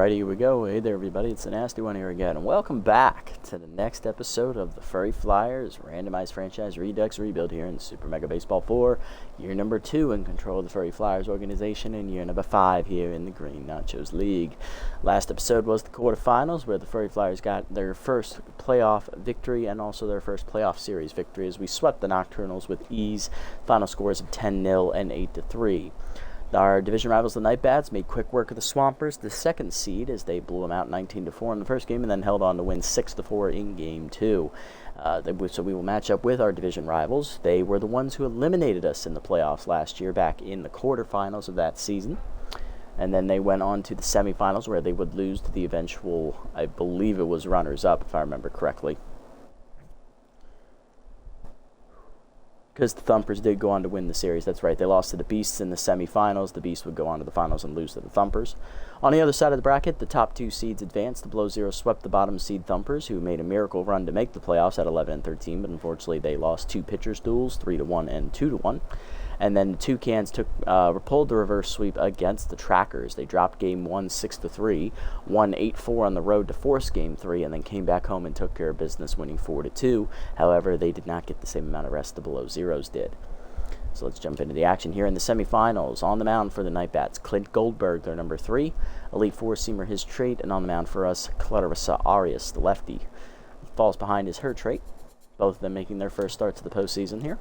Alrighty, here we go. Hey there, everybody. It's the Nasty One here again, and welcome back to the next episode of the Furry Flyers Randomized Franchise Redux Rebuild here in Super Mega Baseball 4, year number 2 in control of the Furry Flyers organization, and year number 5 here in the Green Nachos League. Last episode was the quarterfinals, where the Furry Flyers got their first playoff victory and also their first playoff series victory as we swept the Nocturnals with ease. Final scores of 10-0 and 8-3. Our division rivals, the Nightbats, made quick work of the Swampers, the second seed, as they blew them out 19-4 in the first game and then held on to win 6-4 in Game 2. So we will match up with our division rivals. They were the ones who eliminated us in the playoffs last year back in the quarterfinals of that season. And then they went on to the semifinals where they would lose to the eventual, I believe it was runners-up, if I remember correctly. Because the Thumpers did go on to win the series. That's right. They lost to the Beasts in the semifinals. The Beasts would go on to the finals and lose to the Thumpers. On the other side of the bracket, the top two seeds advanced. The Below Zero swept the bottom seed Thumpers, who made a miracle run to make the playoffs at 11-13, but unfortunately they lost two pitchers' duels, 3-1 and 2-1. And then the Toucans pulled the reverse sweep against the Trackers. They dropped Game 1 6-3, won 8-4 on the road to force Game 3, and then came back home and took care of business, winning 4-2. However, they did not get the same amount of rest the Below Zeros did. So let's jump into the action here in the semifinals. On the mound for the Nightbats, Clint Goldberg, their number 3, Elite Four-Seamer, his trait, and on the mound for us, Clarissa Arias, the lefty. Falls behind is her trait, both of them making their first starts of the postseason here.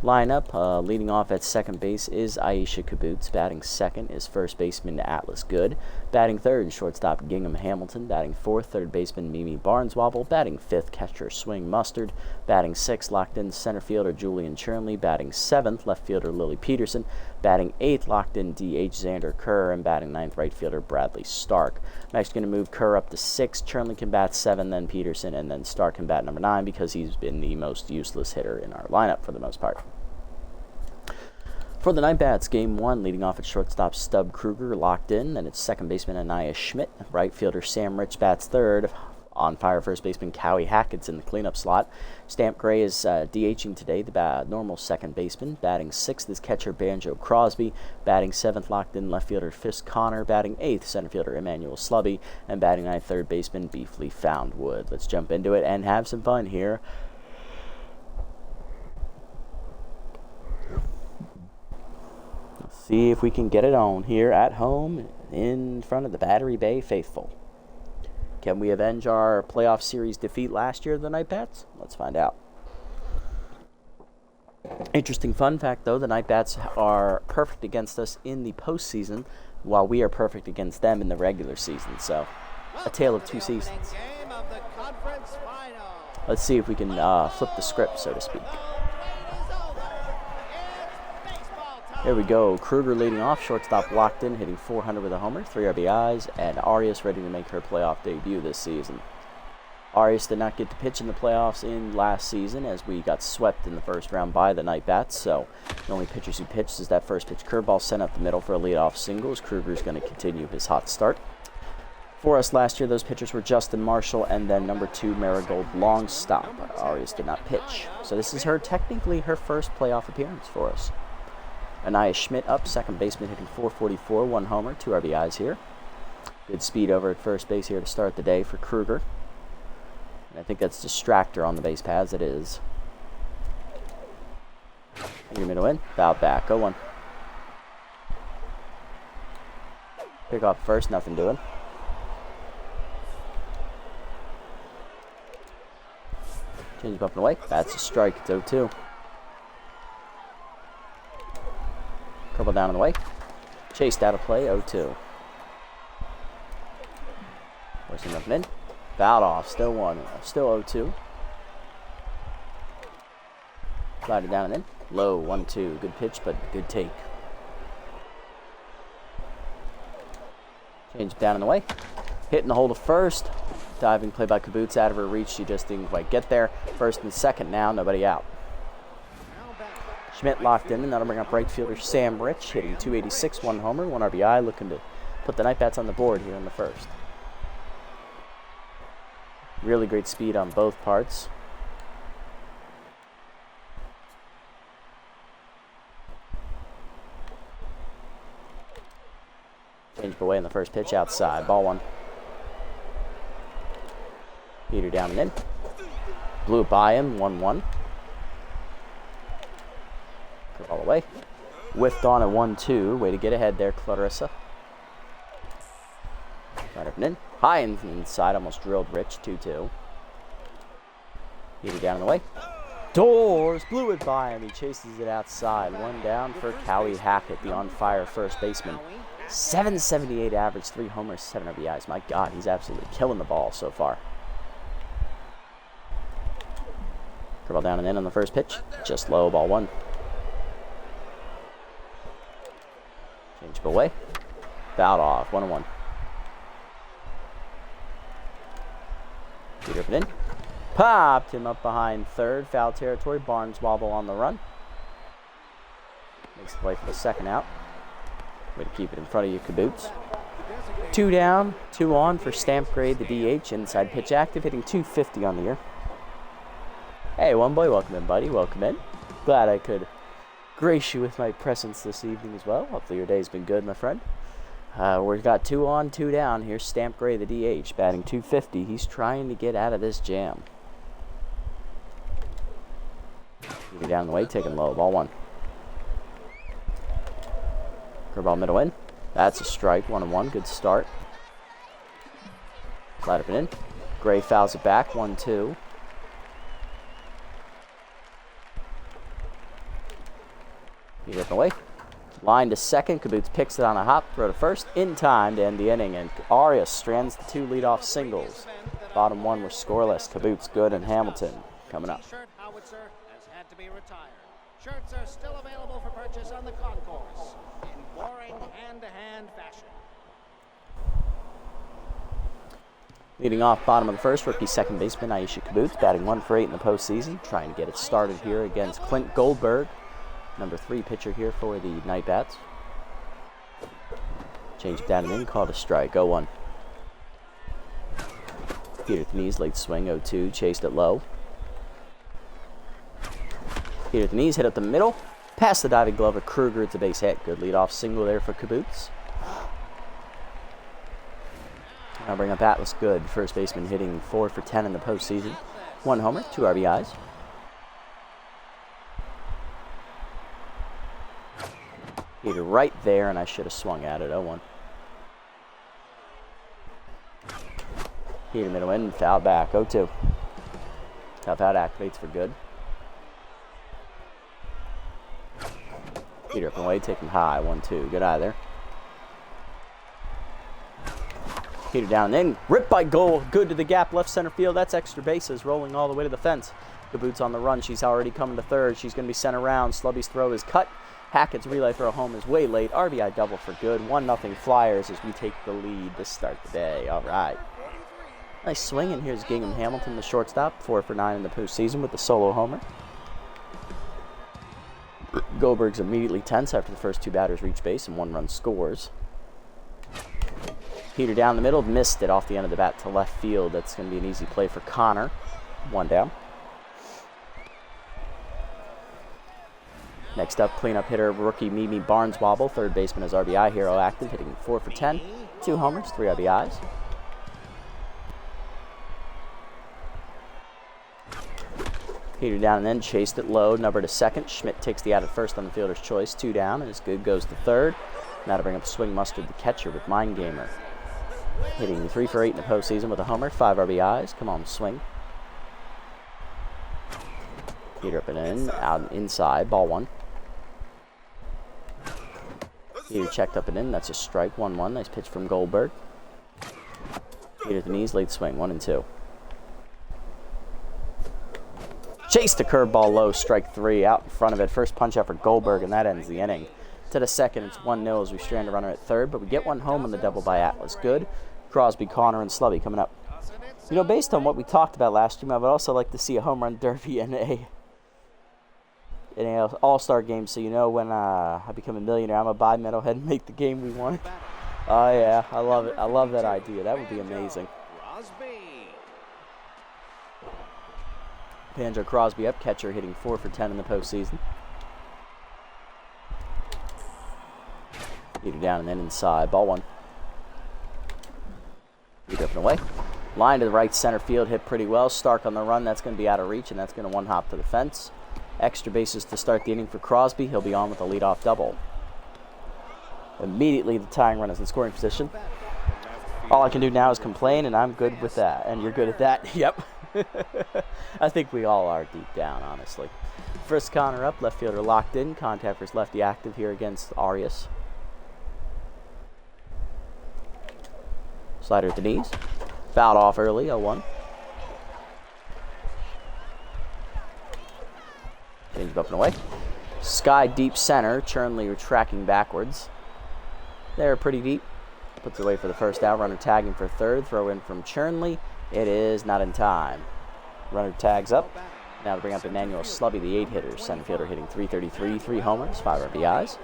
Lineup, leading off at second base is Aisha Kaboots. Batting second is first baseman Atlas Good. Batting third, shortstop Gingham Hamilton. Batting fourth, third baseman Mimi Barneswobble. Batting fifth, catcher Swing Mustard. Batting sixth, locked in center fielder Julian Chernley. Batting seventh, left fielder Lily Peterson. Batting eighth, locked in DH Xander Kerr. And batting ninth, right fielder Bradley Stark. I'm actually going to move Kerr up to 6. Chernley can bat 7, then Peterson, and then Stark can bat number 9 because he's been the most useless hitter in our lineup for the most part. For the Nightbats, Game 1, leading off at shortstop Stub Kruger, locked in. Then it's second baseman Anaya Schmidt. Right fielder Sam Rich bats third. On fire first baseman Cowie Hackett's in the cleanup slot. Stamp Gray is DHing today, the normal second baseman. Batting sixth is catcher Banjo Crosby. Batting seventh, locked in left fielder Fisk Connor. Batting eighth, center fielder Emmanuel Slubby. And batting ninth, third baseman Beefly Foundwood. Let's jump into it and have some fun here. See if we can get it on here at home in front of the Battery Bay faithful. Can we avenge our playoff series defeat last year of the Nightbats? Let's find out. Interesting fun fact, though, the Nightbats are perfect against us in the postseason, while we are perfect against them in the regular season. So, a tale of two seasons. Let's see if we can flip the script, so to speak. Here we go. Kruger leading off, shortstop locked in, hitting 400 with a homer, 3 RBIs, and Arias ready to make her playoff debut this season. Arias did not get to pitch in the playoffs in last season as we got swept in the first round by the Nightbats, so the only pitchers who pitched is that first pitch curveball sent up the middle for a leadoff single as Kruger's going to continue his hot start. For us last year, those pitchers were Justin Marshall and then number 2 Marigold Longstop. Arias did not pitch, so this is technically her first playoff appearance for us. Anaya Schmidt up, second baseman, hitting 444, 1 homer, 2 RBIs here. Good speed over at first base here to start the day for Kruger. And I think that's Distractor on the base paths. It is. You're going to win. Foul back. 0-1. Pick off first. Nothing doing. Change up and away. That's a strike. It's 0-2. Curveball down and away. Chased out of play, 0-2. Forcing nothing in. Fouled off, still 0-2. Slide it down and in. Low, 1-2. Good pitch, but good take. Change down and away. Hitting the hole to first. Diving play by Kaboots out of her reach. She just didn't quite get there. First and second now, nobody out. Schmidt locked in, and that'll bring up right fielder Sam Rich, hitting 286, 1 homer, 1 RBI, looking to put the Nightbats on the board here in the first. Really great speed on both parts. Changed away in the first pitch outside. Ball 1. Heater down and in. Blew it by him. 1-1. Curve all the way. Whiffed on at 1-2. Way to get ahead there, Clarissa. Right up and in. High and inside. Almost drilled Rich. 2-2. Heater down and away. Doors. Blew it by him. He chases it outside. 1 down for Cowie Hackett, the on-fire first baseman. 778 average, 3 homers, 7 RBIs. My God, he's absolutely killing the ball so far. Curveball down and in on the first pitch. Just low, ball 1. Change away. Fouled off, 1-1. Peter up and in. Popped him up behind third. Foul territory. Barnes wobble on the run. Makes the play for the second out. Way to keep it in front of you, Caboots. 2 down, 2 on for Stamp Grade, the DH. Inside pitch active, hitting .250 on the year. Hey, one boy, welcome in, buddy. Welcome in. Glad I could grace you with my presence this evening as well. Hopefully your day's been good, my friend. We've got 2 on, 2 down. Here's Stamp Gray, the DH, batting .250. He's trying to get out of this jam. Moving down the way, taking low. Ball 1. Curveball middle in. That's a strike. 1-1. Good start. Slide up and in. Gray fouls it back. 1-2. He's up and away. Line to second. Caboots picks it on a hop. Throw to first. In time to end the inning. And Arias strands the 2 leadoff singles. Bottom 1 were scoreless. Caboots good and Hamilton coming up. Shirts are still available for purchase on the concourse in boring hand-to-hand fashion. Leading off bottom of the first, rookie second baseman Aisha Caboots, batting 1 for 8 in the postseason, trying to get it started here against Clint Goldberg, number 3 pitcher here for the Night Bats. Change it down and in, called a strike, 0-1. Peter at the knees, late swing, 0-2, chased it low. Peter at the knees, hit up the middle, past the diving glove of Kruger. It's a base hit. Good leadoff single there for Caboots. Now bring up Atlas Good, first baseman hitting 4 for 10 in the postseason. 1 homer, 2 RBIs. Peter right there, and I should have swung at it. 0-1. Peter middle in, foul back. 0-2. Tough out activates for Good. Peter up and away, taking high, 1-2. Good eye there. Peter down and in. Ripped by Goal. Good to the gap, left center field. That's extra bases, rolling all the way to the fence. Caboots on the run. She's already coming to third. She's going to be sent around. Slubby's throw is cut. Hackett's relay throw home is way late. RBI double for Good. 1-0 Flyers as we take the lead to start the day. All right. Nice swing, and here's Gingham Hamilton, the shortstop. 4 for 9 in the postseason with the solo homer. Goldberg's immediately tense after the first 2 batters reach base and 1 run scores. Peter down the middle, missed it off the end of the bat to left field. That's going to be an easy play for Connor. 1 down. Next up, cleanup hitter rookie Mimi Barneswobble, third baseman as RBI hero active, hitting 4 for 10, 2 homers, 3 RBIs. Peter down and then chased it low, number to second. Schmidt takes the out at first on the fielder's choice, 2 down, and as Good goes to third. Now to bring up Swing Mustard, the catcher, with Mind Gamer. Hitting 3 for 8 in the postseason with a homer, 5 RBIs. Come on, Swing. Peter up and in, out inside, ball 1. Peter checked up and in, that's a strike, 1-1. Nice pitch from Goldberg. Peter at the knees, late swing, 1-2. Chase the curveball low, strike 3, out in front of it. First punch out for Goldberg, and that ends the inning. To the second, it's 1-0 as we strand a runner at third, but we get 1 home on the double by Atlas. Good. Crosby, Connor, and Slubby coming up. You know, based on what we talked about last stream, I would also like to see a home run derby in a all-star game, so you know when I become a millionaire, I'm going to buy Metalhead and make the game we want. Oh, yeah, I love it. I love that idea. That would be amazing. Banjo Crosby up, catcher, hitting 4 for 10 in the postseason. Peter down and then inside, ball 1. and away. Line to the right center field, hit pretty well. Stark on the run, that's going to be out of reach, and that's going to one-hop to the fence. Extra bases to start the inning for Crosby. He'll be on with a leadoff double. Immediately, the tying run is in scoring position. All I can do now is complain, and I'm good with that. And you're good at that? Yep. I think we all are deep down, honestly. First Connor up, left fielder locked in. Contact for his lefty active here against Arias. Slider at the knees. Fouled off early, 0-1. Change up and away. Sky deep center. Chernley tracking backwards. They're pretty deep. Puts it away for the first out. Runner tagging for third. Throw in from Chernley. It is not in time. Runner tags up. Now to bring up Emmanuel Slubby, the 8-hitter. Center fielder hitting .333, 3 homers, 5 RBIs.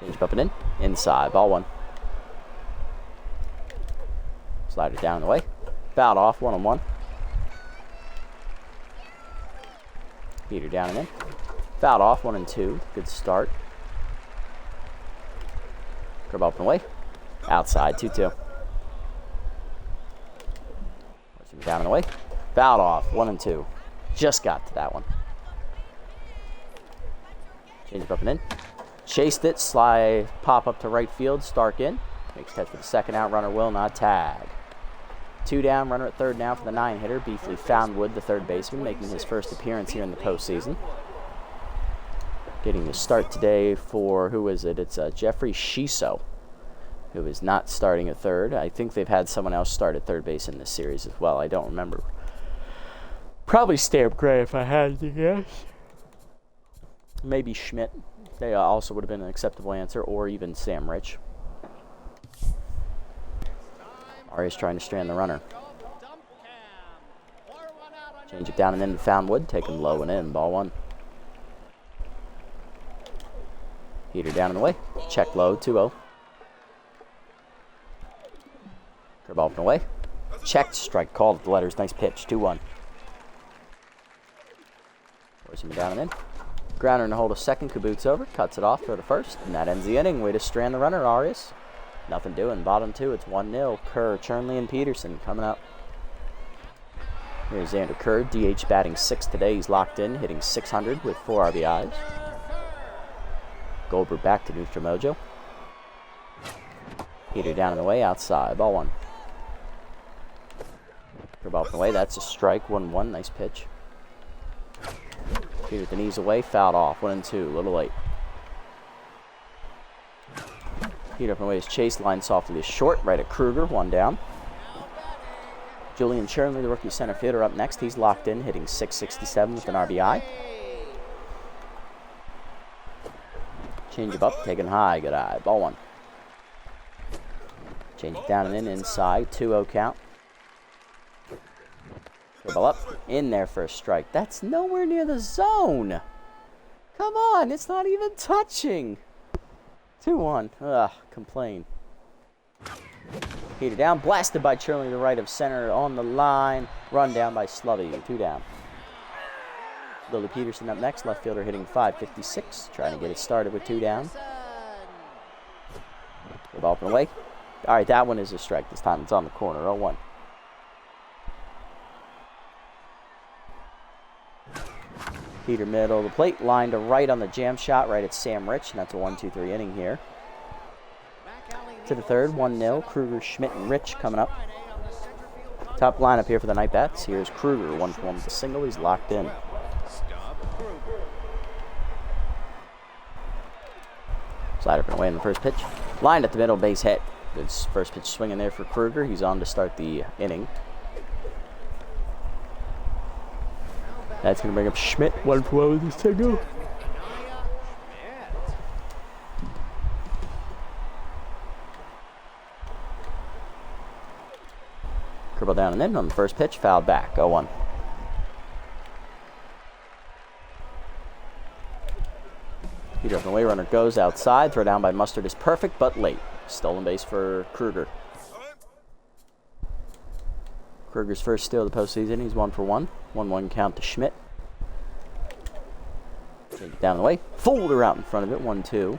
Change up and in. Inside. Ball 1. Slider down and away. Fouled off. 1-1. Heater down and in. Fouled off. 1-2. Good start. Curve up and away. Outside. 2-2. Down and away. Fouled off. 1-2. Just got to that one. Change up and in. Chased it. Slide. Pop up to right field. Stark in. Makes catch for the second out. Runner will not tag. 2 down. Runner at third now for the 9-hitter. Beefley Foundwood, the third baseman, making his first appearance here in the postseason. Getting the start today for, who is it? It's Jeffrey Shiso, who is not starting at third. I think they've had someone else start at third base in this series as well. I don't remember. Probably Stamp Gray if I had to guess. Maybe Schmidt. They also would have been an acceptable answer, or even Sam Rich. Arias trying to strand the runner. Change it down and in to Foundwood. Taken low and in. Ball 1. Heater down and away. Check low. 2-0. Curve off and away. Checked. Strike called at the letters. Nice pitch. 2-1. Force him down and in. Grounder in the hold of second. Kaboots over. Cuts it off. Throw to first. And that ends the inning. Way to strand the runner, Arias. Nothing doing. Bottom 2. It's 1-0. Kerr, Chernley, and Peterson coming up. Here's Xander Kerr. DH batting 6th today. He's locked in. Hitting .600 with 4 RBIs. Goldberg back to neutral mojo. Heater down and away. Outside. Ball 1. Curve off and away. That's a strike. 1-1. Nice pitch. Heater the knees away. Fouled off. 1-2. A little late. Heater up and away is chased. Line softly to short. Right at Kruger. 1 down. Julian Chernley, the rookie center fielder, up next. He's locked in. Hitting .667 with an RBI. Change it up. Taken high. Good eye. Ball 1. Change it down and in. Inside. 2-0 count. Dribble up, in there for a strike. That's nowhere near the zone. Come on, it's not even touching. 2-1. Ugh, complain. Heater down, blasted by Chernley to the right of center on the line. Run down by Slubby. 2 down. Lily Peterson up next, left fielder hitting .556. Trying to get it started with 2 down. The ball up and away. All right, that one is a strike. This time it's on the corner. 0-1. Peter middle of the plate, line to right on the jam shot, right at Sam Rich, and that's a 1-2-3 inning here. To the third, 1-0. Kruger, Schmidt, and Rich coming up. Top lineup here for the night bats. Here's Kruger, 1-for-1 with a single. He's locked in. Slider up and away in the first pitch. Lined at the middle, base hit. Good first pitch swinging there for Kruger. He's on to start the inning. That's going to bring up Schmidt. 1-for-1 with his single. Curveball down and in on the first pitch. Fouled back. 0-1. Heater up and away. Runner goes outside. Throw down by Mustard is perfect, but late. Stolen base for Kruger. Kruger's first steal of the postseason. He's 1-for-1. 1-1 count to Schmidt. Take it down the way. Folder out in front of it. 1-2.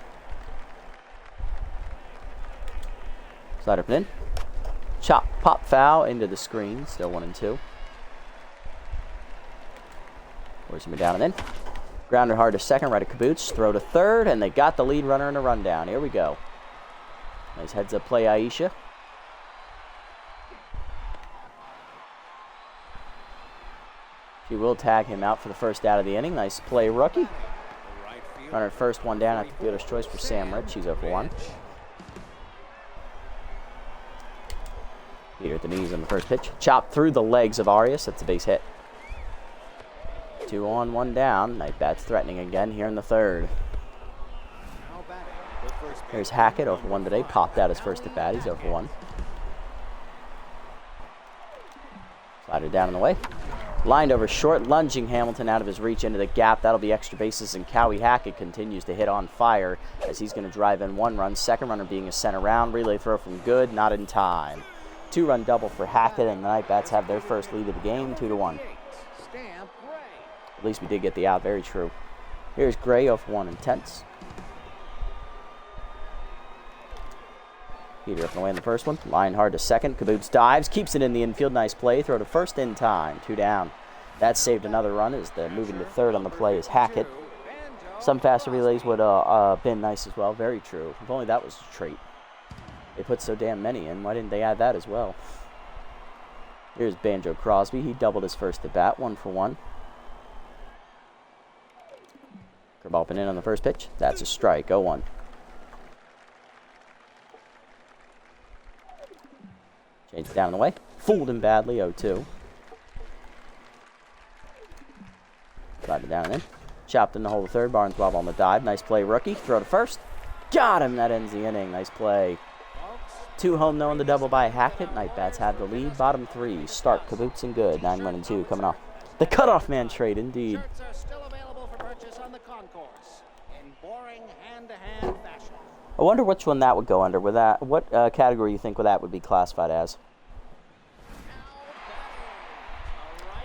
Slide up and in. Chop, pop, foul into the screen. Still 1-2. Force him down and in. Grounded hard to second, right at Caboose. Throw to third, and they got the lead runner in a rundown. Here we go. Nice heads-up play, Aisha. She will tag him out for the first out of the inning. Nice play, rookie. Runner first, one down after fielder's choice for Sam Rich. She's 0-for-1. Peter at the knees on the first pitch. Chop through the legs of Arias. That's a base hit. 2 on, 1 down. Night bat's threatening again here in the third. Here's Hackett, 0-for-1 today. Popped out his first at bat. He's 0-for-1. Slider down and away. Lined over short, lunging Hamilton out of his reach into the gap. That'll be extra bases, and Cowie Hackett continues to hit on fire as he's going to drive in 1 run. Second runner being a center round. Relay throw from Good, not in time. 2-run double for Hackett, and the Night Bats have their first lead of the game, 2-1. At least we did get the out. Very true. Here's Gray, 0-for-1 intense. Peter up and away in the first one. Line hard to second. Caboose dives. Keeps it in the infield. Nice play. Throw to first in time. 2 down. That saved another run as the moving to third on the play is Hackett. Some faster relays would have been nice as well. Very true. If only that was a trait. They put so damn many in. Why didn't they add that as well? Here's Banjo Crosby. He doubled his first at bat. 1-for-1. Curveball up and in on the first pitch. That's a strike. 0-1. Change it down and away. Fooled him badly. 0-2. Slide it down and in. Chopped in the hole to third. Barnes-Bob on the dive. Nice play, rookie. Throw to first. Got him. That ends the inning. Nice play. 2 home, no, on the double by Hackett. Night Bats have the lead. Bottom 3. Stark, Caboose, and Good. 9-1-2 coming off. The cutoff man trade, indeed. Shirts are still available for purchase on the concourse in boring hand-to-hand fashion. I wonder which one that would go under. With that, what category you think that would be classified as?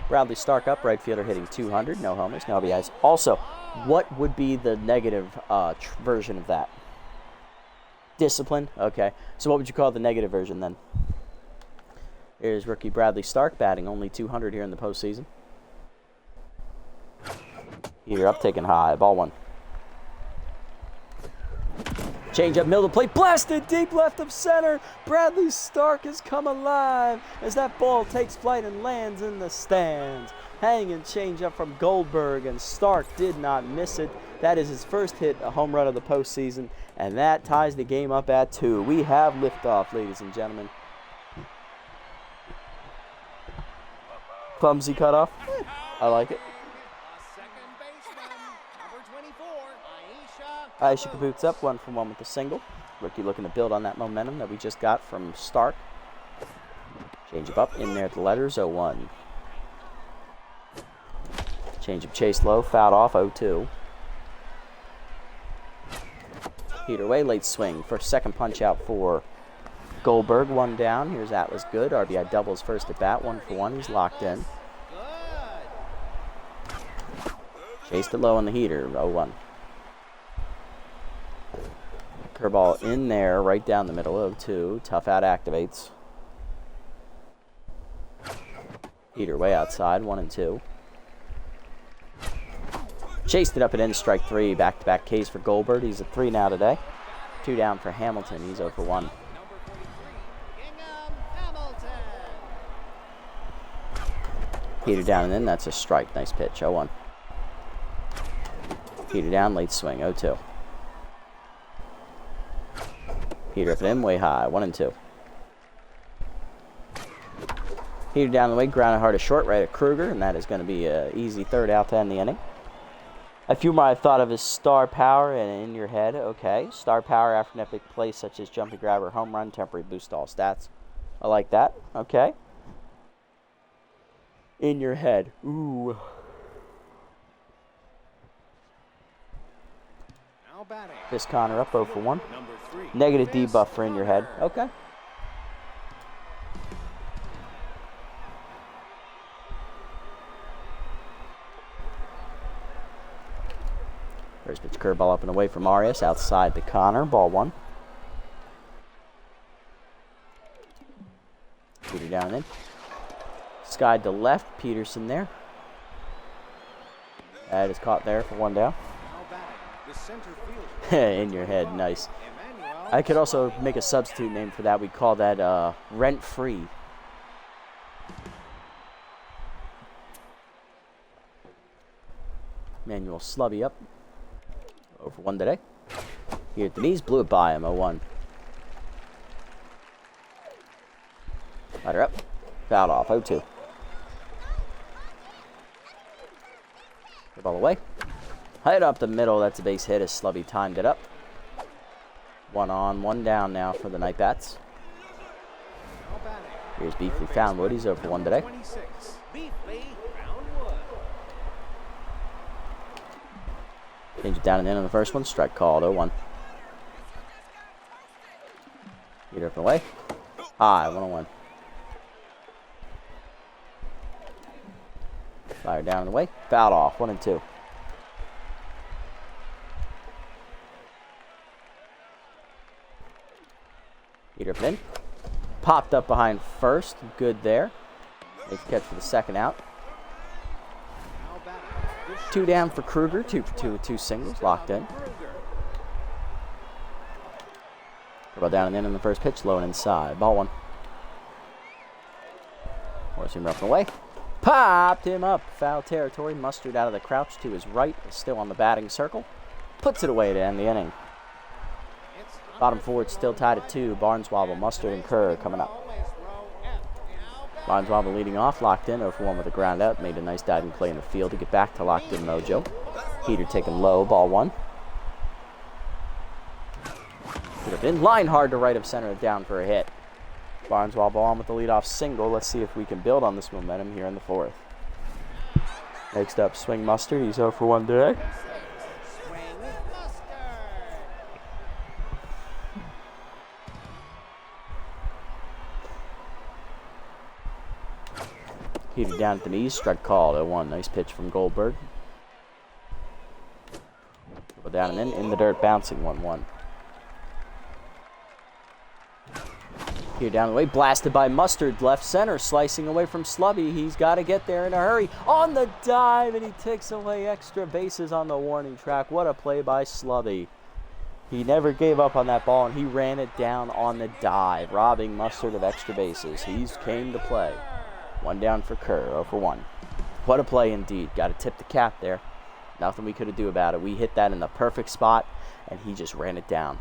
Bradley Stark up, right fielder hitting 200. No homers, no RBIs. Also, what would be the negative version of that? Discipline? Okay. So what would you call the negative version then? Here's rookie Bradley Stark batting only 200 here in the postseason. Heater up, taking high. Ball 1. Change up, middle of the plate, blasted deep left of center. Bradley Stark has come alive as that ball takes flight and lands in the stands. Hanging change up from Goldberg, and Stark did not miss it. That is his first hit, a home run of the postseason, and that ties the game up at 2. We have liftoff, ladies and gentlemen. Clumsy cutoff. I like it. Aisha Caboose up, 1-for-1 with a single. Rookie looking to build on that momentum that we just got from Stark. Change up in there at the letters, 0-1. Change up chase low, fouled off, 0-2. Heater away, late swing. First, second punch out for Goldberg, 1 down. Here's Atlas Good. RBI doubles first at bat, 1-for-1. He's locked in. Chased it low on the heater, 0-1. Curveball in there, right down the middle, 0-2. Tough out activates. Heater way outside, 1-2. Chased it up and in, strike 3. Back-to-back Ks for Goldberg. He's at 3 now today. 2 down for Hamilton. He's 0-for-1. Heater down and in. That's a strike. Nice pitch. 0-1. Heater down, late swing. 0-2. Heater up and in, way high. 1-2. Heater down the way, grounded hard to short, right at Kruger, and that is going to be an easy third out to end the inning. A few more I've thought of as star power and in your head. Okay, star power after an epic play such as jumping grabber, home run, temporary boost all stats. I like that. Okay. In your head. Ooh. This Connor up 0-for-1. Negative debuff for in your head. Okay. First pitch curveball up and away from Arias outside the Connor. Ball 1. down in. Skied to left. Peterson there. That is caught there for 1 down. In your head. Nice. I could also make a substitute name for that. We'd call that rent-free. Manuel Slubby up. Over 1 today. Here at the knees. Blew it by him. 0-1. Ladder up. Fouled off. 0-2. Ball away. Hit up the middle. That's a base hit as Slubby timed it up. 1 on, 1 down now for the Night Bats. Here's Beefly Foundwood. He's over 1 today. Change it down and in on the first one. Strike called. 0-1. Get up and away. High. 1-1. Fire down and away. Fouled off. 1-2. Heater up and in. Popped up behind first. Good there. Makes catch for the second out. 2 down for Kruger. 2 for 2 with 2 singles. Locked in. Ball down and in on the first pitch. Low and inside. Ball 1. Force him up and away. Popped him up. Foul territory. Mustard out of the crouch to his right. Still on the batting circle. Puts it away to end the inning. Bottom forward still tied at 2. Barnswobble, Mustard, and Kerr coming up. Barnswobble leading off. Locked in. 0-for-1 with a ground out. Made a nice diving play in the field to get back to locked in mojo. Heater taken low. Ball 1. Put it in. Line hard to right of center. Down for a hit. Barnswobble on with the leadoff single. Let's see if we can build on this momentum here in the 4th. Next up, Swing Mustard. He's 0-for-1 today. Heated down at the knees. Strike called. 0-1. Nice pitch from Goldberg. Go down and in the dirt, bouncing 1-1. Here down the way, blasted by Mustard, left center, slicing away from Slubby. He's got to get there in a hurry. On the dive, and he takes away extra bases on the warning track. What a play by Slubby. He never gave up on that ball, and he ran it down on the dive, robbing Mustard of extra bases. He's came to play. 1 down for Kerr, 0-for-1. What a play indeed. Got to tip the cap there. Nothing we could do about it. We hit that in the perfect spot, and he just ran it down.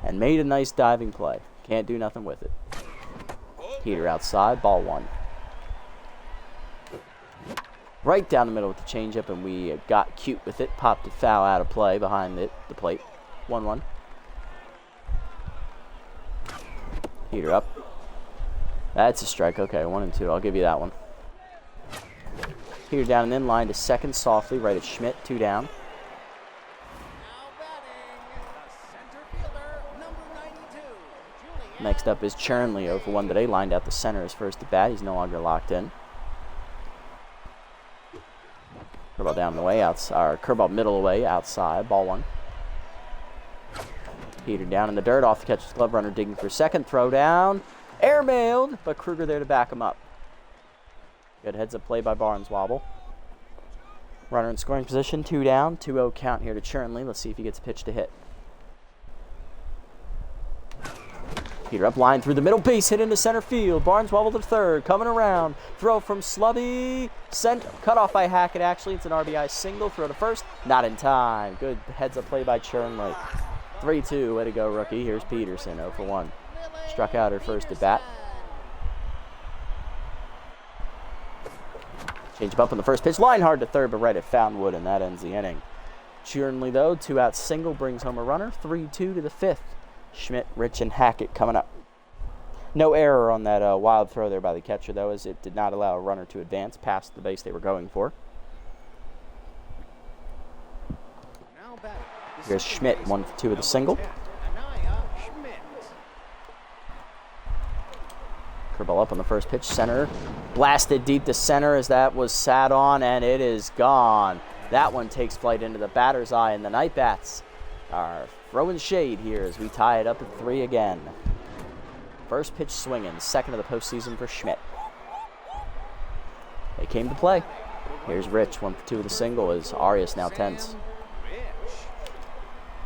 And made a nice diving play. Can't do nothing with it. Heater outside, ball 1. Right down the middle with the changeup, and we got cute with it. Popped it foul out of play behind the plate. 1-1. Heater up. That's a strike. Okay, 1-2. I'll give you that one. Heater down and in line to second softly, right at Schmidt. 2 down. Next up is Chernley, 0-for-1 today. Lined out the center his first at bat. He's no longer locked in. Curveball down the way, outside, or curveball middle away, outside. Ball 1. Heater down in the dirt, off the catcher's glove. Runner digging for second. Throw down. Airmailed, but Kruger there to back him up. Good heads-up play by Barnswobble. Runner in scoring position, 2 down. 2-0 count here to Chernley. Let's see if he gets a pitch to hit. Heater up, line through the middle, base hit into center field. Barnswobble to third, coming around. Throw from Slubby. Sent, cut off by Hackett, actually. It's an RBI single. Throw to first. Not in time. Good heads-up play by Chernley. 3-2. Way to go, rookie. Here's Peterson, 0-for-1. Struck out her first at bat. Change up on the first pitch. Line hard to third, but right at Foundwood, and that ends the inning. Chernley, though, 2-out single, brings home a runner. 3-2 to the 5th. Schmidt, Rich, and Hackett coming up. No error on that wild throw there by the catcher, though, as it did not allow a runner to advance past the base they were going for. Here's Schmidt, 1 for 2 with a single. Curveball up on the first pitch, center. Blasted deep to center as that was sat on, and it is gone. That one takes flight into the batter's eye, and the Night Bats are throwing shade here as we tie it up at 3 again. First pitch swinging, second of the postseason for Schmidt. They came to play. Here's Rich, 1 for 2 with a single as Arias now tense.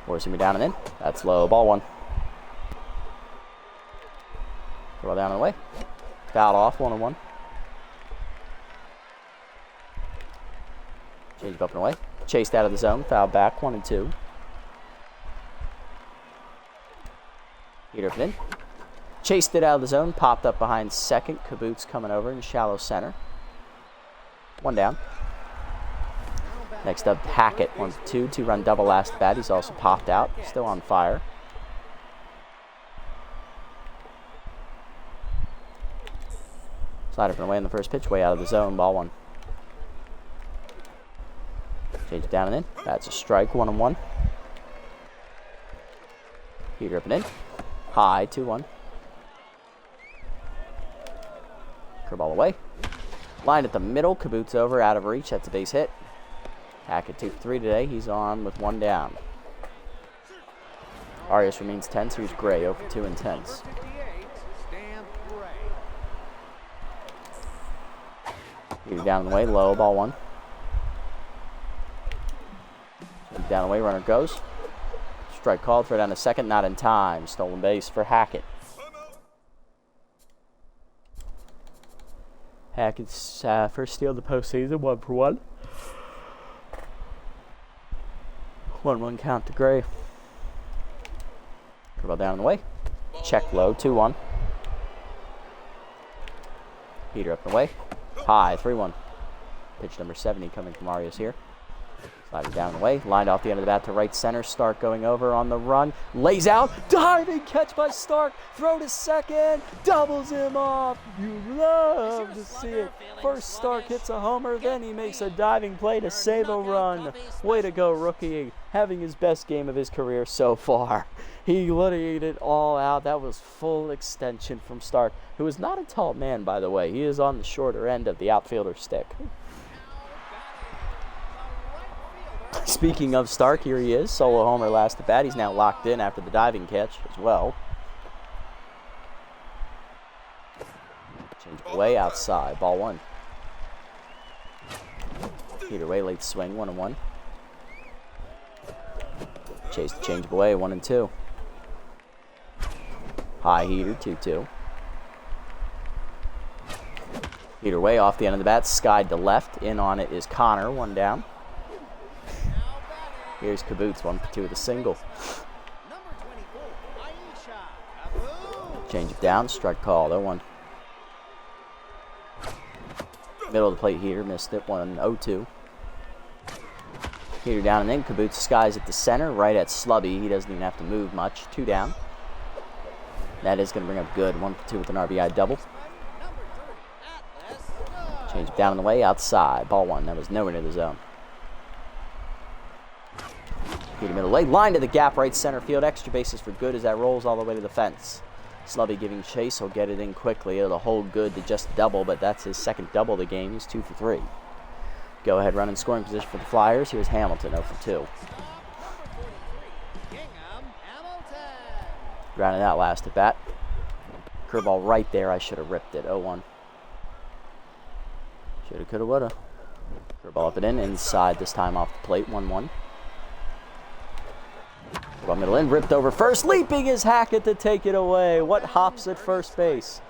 Forcing me down and in. That's low, ball 1. Throw down and away. Fouled off, 1-1. Change up and away. Chased out of the zone, fouled back, 1-2. Heater up and in. Chased it out of the zone, popped up behind second. Kaboots coming over in shallow center. 1 down. Next up, Hackett, 1 for 2. 2-run double last bat. He's also popped out, still on fire. Slider from away in the first pitch, way out of the zone, ball 1. Change it down and in. That's a strike, 1-1. Heater up and in. High, 2-1. Curveball away. Line at the middle. Kaboots over, out of reach. That's a base hit. Hackett 2 for 3 today. He's on with 1 down. Arias remains tense. Here's Gray, 0 for 2 and tense. Heater down and away. Low, ball 1. Down away, runner goes. Strike called, throw down to second, not in time. Stolen base for Hackett. Hackett's first steal of the postseason, 1 for 1. 1-1 count to Gray. Curveball down and away. Check low, 2-1. Heater up and away. High, 3-1. Pitch number 70 coming from Arias here. Slider down and away, lined off the end of the bat to right center. Stark going over on the run, lays out, diving catch by Stark, throw to second, doubles him off. You love to see it. First Stark hits a homer, then he makes a diving play to save a run. Way to go, rookie, having his best game of his career so far. He laid it all out. That was full extension from Stark, who is not a tall man, by the way. He is on the shorter end of the outfielder stick. Speaking of Stark, here he is. Solo homer last at bat. He's now locked in after the diving catch as well. Change away outside. Ball 1. Heater away, late swing. 1-1. Chase the change away. 1-2. High heater. 2-2. Heater away off the end of the bat. Skied to left. In on it is Connor. 1 down. Here's Kaboots, 1 for 2 with a single. Change it down, strike call, 0-1. Middle of the plate heater, missed it, 1-0-2. Heater down and in, Kaboots skies at the center, right at Slubby. He doesn't even have to move much, 2 down. That is going to bring up good, 1 for 2 with an RBI double. Change it down and away, outside, ball 1. That was nowhere near the zone. Heater middle lane, line to the gap, right center field. Extra bases for good as that rolls all the way to the fence. Slubby giving chase, he'll get it in quickly. It'll hold good to just double, but that's his second double of the game. He's 2 for 3. Go ahead, run in scoring position for the Flyers. Here's Hamilton, 0 for 2. Grounded out last at bat. Curveball right there. I should have ripped it. 0-1. Shoulda, coulda, woulda. Curveball up and in. Inside this time off the plate. 1-1. Curveball middle in. Ripped over first. Leaping is Hackett to take it away. What hops at first base?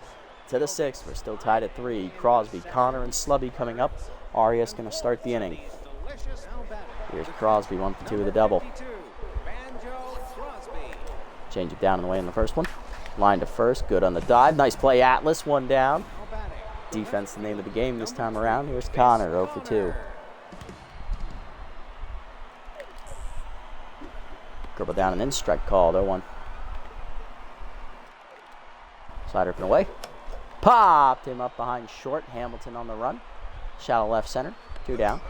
To the 6th. We're still tied at 3. Crosby, Connor, and Slubby coming up. Arias going to start the inning. Here's Crosby, 1 for 2 with a double. Change it down and away in the first one. Line to first, good on the dive. Nice play, Atlas, 1 down. Defense, the name of the game this time around. Here's Connor, 0 for 2. Curveball down and in, strike called, 0-1. Slider up and away. Popped him up behind short. Hamilton on the run. Shallow left center, 2 down.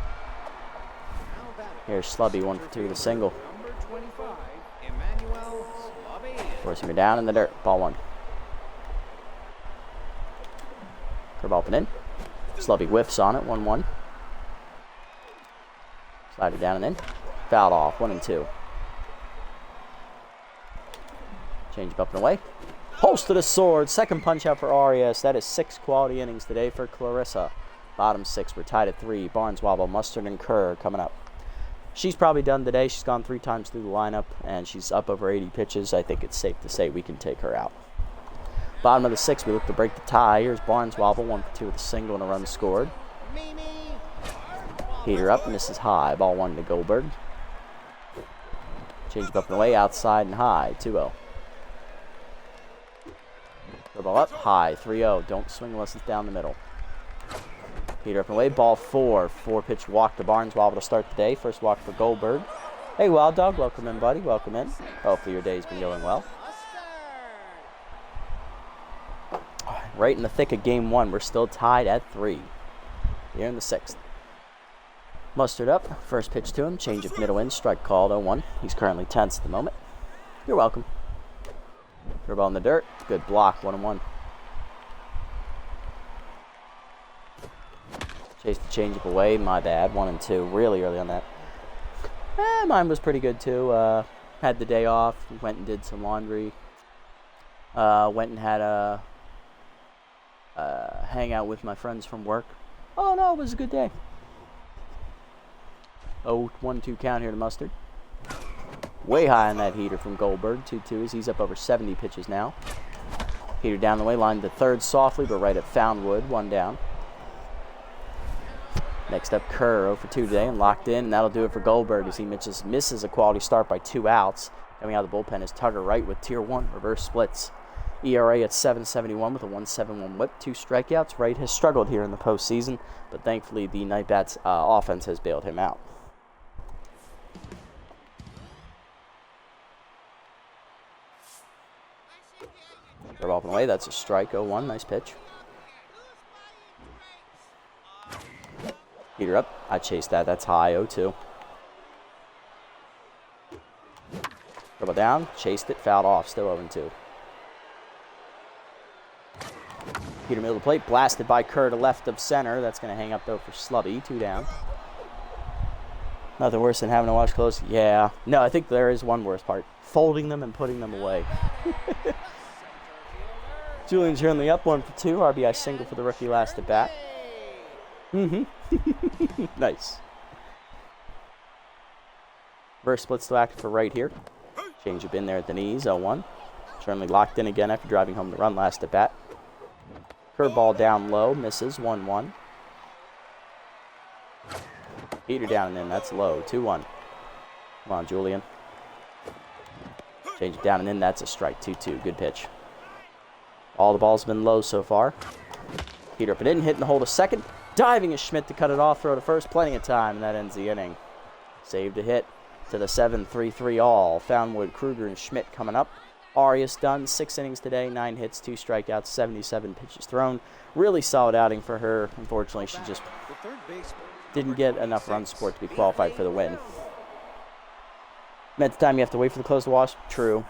Here's Slubby, 1 for 2 with a single. Forcing her down in the dirt, ball 1. Curveball up and in. Slubby whiffs on it, 1-1. Slider down and in. Fouled off, 1-2. Change up and away. Pulse to the sword. Second punch out for Arias. That is 6 quality innings today for Clarissa. Bottom 6. We're tied at 3. Barneswobble, Mustard, and Kerr coming up. She's probably done today. She's gone 3 times through the lineup, and she's up over 80 pitches. I think it's safe to say we can take her out. Bottom of the 6th, we look to break the tie. Here's Barneswobble, 1 for 2 with a single and a run scored. Heater up, misses high. Ball 1 to Goldberg. Change up and away, outside and high, 2-0. Ball up, high, 3-0. Don't swing unless it's down the middle. Heater up and away, ball 4. 4-pitch walk to Barneswobble to start the day. First walk for Goldberg. Hey, Wild Dog, welcome in, buddy. Welcome in. Hopefully your day's been going well. Right in the thick of game 1. We're still tied at 3. Here in the 6th. Mustard up. First pitch to him. Change of middle in. Strike called 0-1. He's currently tense at the moment. You're welcome. Throw ball in the dirt. Good block. 1-1. Chase the changeup away. My bad. 1-2. Really early on that. Mine was pretty good too. Had the day off. Went and did some laundry. Went and had a hangout with my friends from work. Oh no, it was a good day. 1-2 count here to Mustard. Way high on that heater from Goldberg. 2-2 as he's up over 70 pitches now. Heater down the way, line to third softly, but right at Foundwood. 1 down. Next up, Kerr, 0 for 2 today and locked in, and that'll do it for Goldberg as he misses a quality start by 2 outs. Coming out of the bullpen is Tugger Wright with Tier 1 reverse splits. ERA at 7.71 with a 1.71 whip, 2 strikeouts. Wright has struggled here in the postseason, but thankfully the Night Bats offense has bailed him out. Throw off and away, that's a strike, 0-1, nice pitch. Heater up, I chased that, that's high, 0-2. Dribble down, chased it, fouled off, still 0-2. Heater middle of the plate, blasted by Kerr to left of center. That's going to hang up though for Slubby, 2 down. Nothing worse than having to watch close. Yeah, no, I think there is one worse part. Folding them and putting them away. Julian's here on the up, 1 for 2. RBI single for the rookie last at bat. Nice. Reverse split still active for Wright here. Change up in there at the knees, 0-1. Certainly locked in again after driving home the run last at bat. Curveball down low, misses, 1-1. Heater down and in, that's low, 2-1. Come on, Julian. Change it down and in, that's a strike, 2-2, good pitch. All the balls have been low so far. Heater up and in, hitting the hole to second. Diving is Schmidt to cut it off, throw to first, plenty of time, and that ends the inning. Saved a hit to the 7-3-3 all. Foundwood, Kruger, and Schmidt coming up. Arias done, 6 innings today, 9 hits, 2 strikeouts, 77 pitches thrown. Really solid outing for her. Unfortunately, she just didn't get enough run support to be qualified for the win. At the time, you have to wait for the close to wash. True.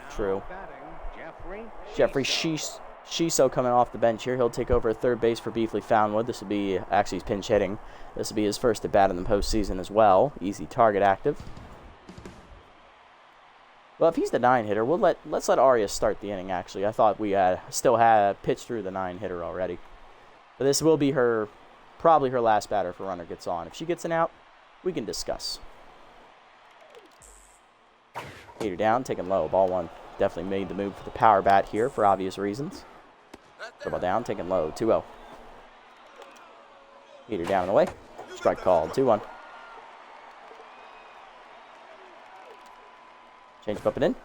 Jeffrey Shiso coming off the bench here. He'll take over at third base for Beefley Foundwood. This will be, actually he's pinch hitting. This will be his first at bat in the postseason as well. Easy target active. Well, if he's the 9-hitter, let's let Arias start the inning, actually. I thought we still had pitched through the 9-hitter already. But this will be probably her last batter if a runner gets on. If she gets an out, we can discuss. Heater down, taking low, ball 1. Definitely made the move for the power bat here for obvious reasons. Dribble down, taking low, 2-0. Heater down and away. Strike called, 2-1. Change up and in.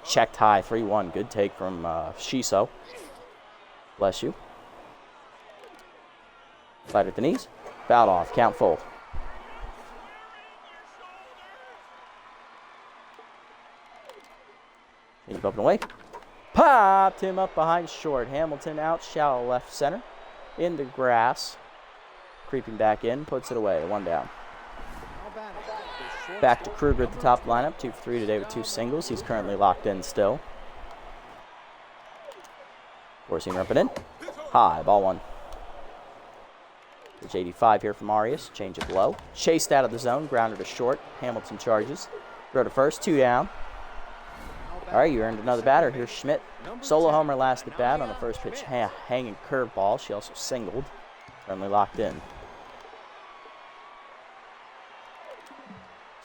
Checked high, 3-1. Good take from Shiso. Bless you. Slide at the knees. Fouled off. Count full. Change up and away. Popped him up behind short. Hamilton out, shallow left center. Into grass. Creeping back in. Puts it away. 1 down. Back to Kruger at the top lineup. 2 for 3 today with 2 singles. He's currently locked in still. Forcing up and in. High, ball 1. Pitch 85 here from Arias. Change it low. Chased out of the zone. Grounded to short. Hamilton charges. Throw to first. 2 down. All right, you earned another batter. Here's Schmidt. Solo homer last at bat on the first pitch. Hanging curveball. She also singled. Firmly locked in.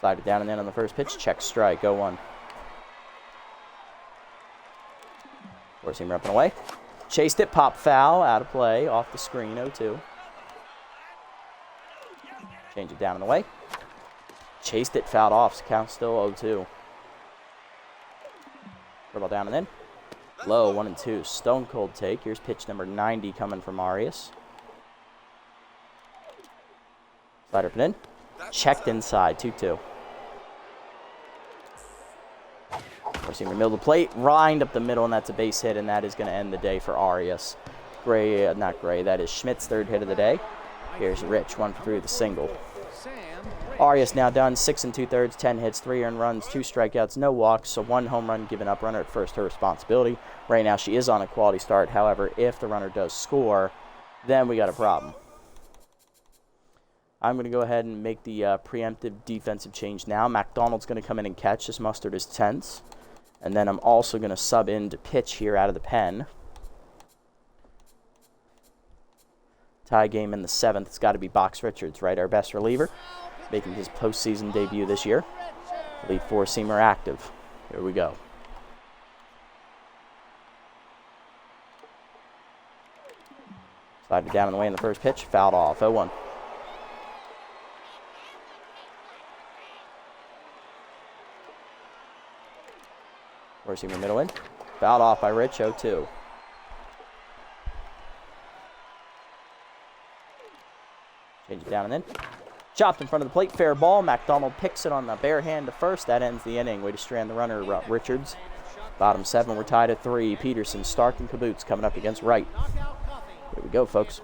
Slide it down and in on the first pitch. Check strike. 0-1. Four-seamer up and away. Chased it. Pop foul. Out of play. Off the screen. 0-2. Change it down and away. Chased it. Fouled off. Count still 0-2. Curveball down and in. Low, 1-2. Stone cold take. Here's pitch number 90 coming from Arias. Slider up and in. Checked inside, 2-2. Four-seamer middle of the plate, lined up the middle, and that's a base hit, and that is going to end the day for Arias. That is Schmidt's third hit of the day. Here's Rich, 1 for 3 with a single. Arias now done, 6 2/3, 10 hits, 3 earned runs, 2 strikeouts, no walks, so 1 home run given up. Runner at first, her responsibility. Right now she is on a quality start. However, if the runner does score, then we got a problem. I'm going to go ahead and make the preemptive defensive change now. McDonald's going to come in and catch. This Mustard is tense. And then I'm also going to sub in to pitch here out of the pen. Tie game in the 7th. It's got to be Box Richards, right? Our best reliever, making his postseason debut this year. Elite four-seamer active. Here we go. Slide it down and away in the first pitch. Fouled off. 0-1. Four-seamer middle in. Fouled off by Rich. 0-2. Change it down and in. Chopped in front of the plate. Fair ball. McDonald picks it on the bare hand to first. That ends the inning. Way to strand the runner, Richards. Bottom 7. We're tied at 3. Peterson, Stark, and Caboose coming up against Wright. Here we go, folks.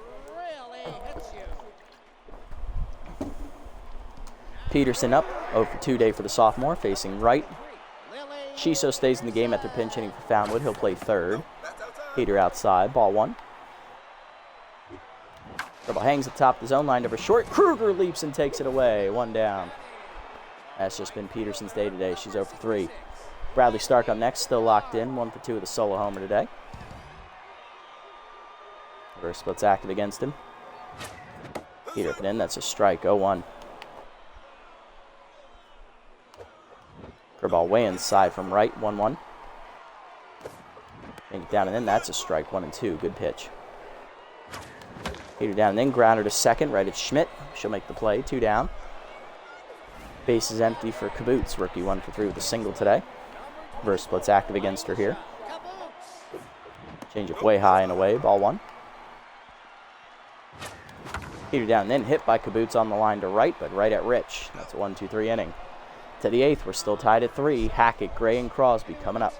Peterson up. 0 for 2 day for the sophomore, facing Wright. Shiso stays in the game after pinch hitting for Foundwood. He'll play third. Peter outside. Ball 1. Curveball hangs at the top of the zone, lined over short. Kruger leaps and takes it away. 1 down. That's just been Peterson's day today. She's 0 for 3. Bradley Stark up next, still locked in. 1 for 2 with a solo homer today. Reverse split's active against him. Peter up and in. That's a strike. 0-1. Curveball way inside from right. 1-1. Change it down and in. That's a strike. 1-2. Good pitch. Peter down and in, grounder to second, right at Schmidt. She'll make the play, 2 down. Base is empty for Caboose, rookie 1 for 3 with a single today. Reverse split's active against her here. Change up way high and away, ball 1. Peter down and in, hit by Caboose on the line to right, but right at Rich. That's a 1-2-3 inning. To the 8th, we're still tied at 3. Hackett, Gray, and Crosby coming up.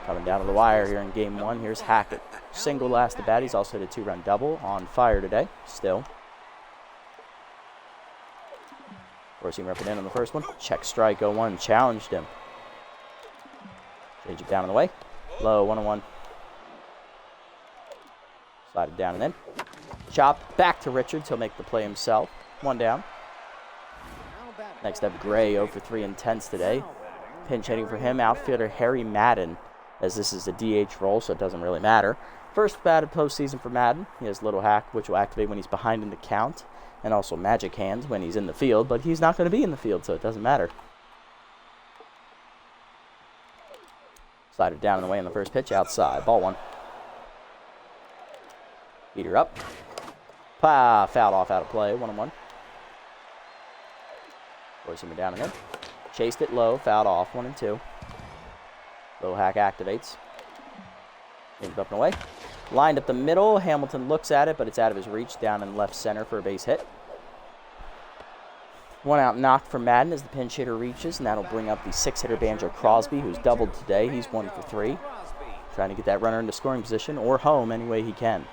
Coming down to the wire here in game 1, here's Hackett. Single last at bat. He's also hit a 2-run double. On fire today, still. Four-seamer up and in on the first one. Check strike 0-1. Challenged him. Change it down and away. Low, 1-1. Slide it down and in. Chop back to Richards. He'll make the play himself. 1 down. Next up, Gray, 0 for 3 intense today. Pinch hitting for him, outfielder Harry Madden, as this is a DH role, so it doesn't really matter. First batted postseason for Madden. He has Little Hack, which will activate when he's behind in the count, and also Magic Hands when he's in the field, but he's not going to be in the field, so it doesn't matter. Slide it down and away in the first pitch, outside. Ball 1. Peter up. Fouled off out of play, 1-1. Four-seamer down and in. Chased it low, fouled off, 1-2. Little Hack activates. Moves up and away. Lined up the middle. Hamilton looks at it, but it's out of his reach, down in left center for a base hit. 1 out knock for Madden as the pinch hitter reaches, and that'll bring up the 6-hitter Banjo Crosby, who's doubled today. He's 1 for 3. Trying to get that runner into scoring position or home any way he can.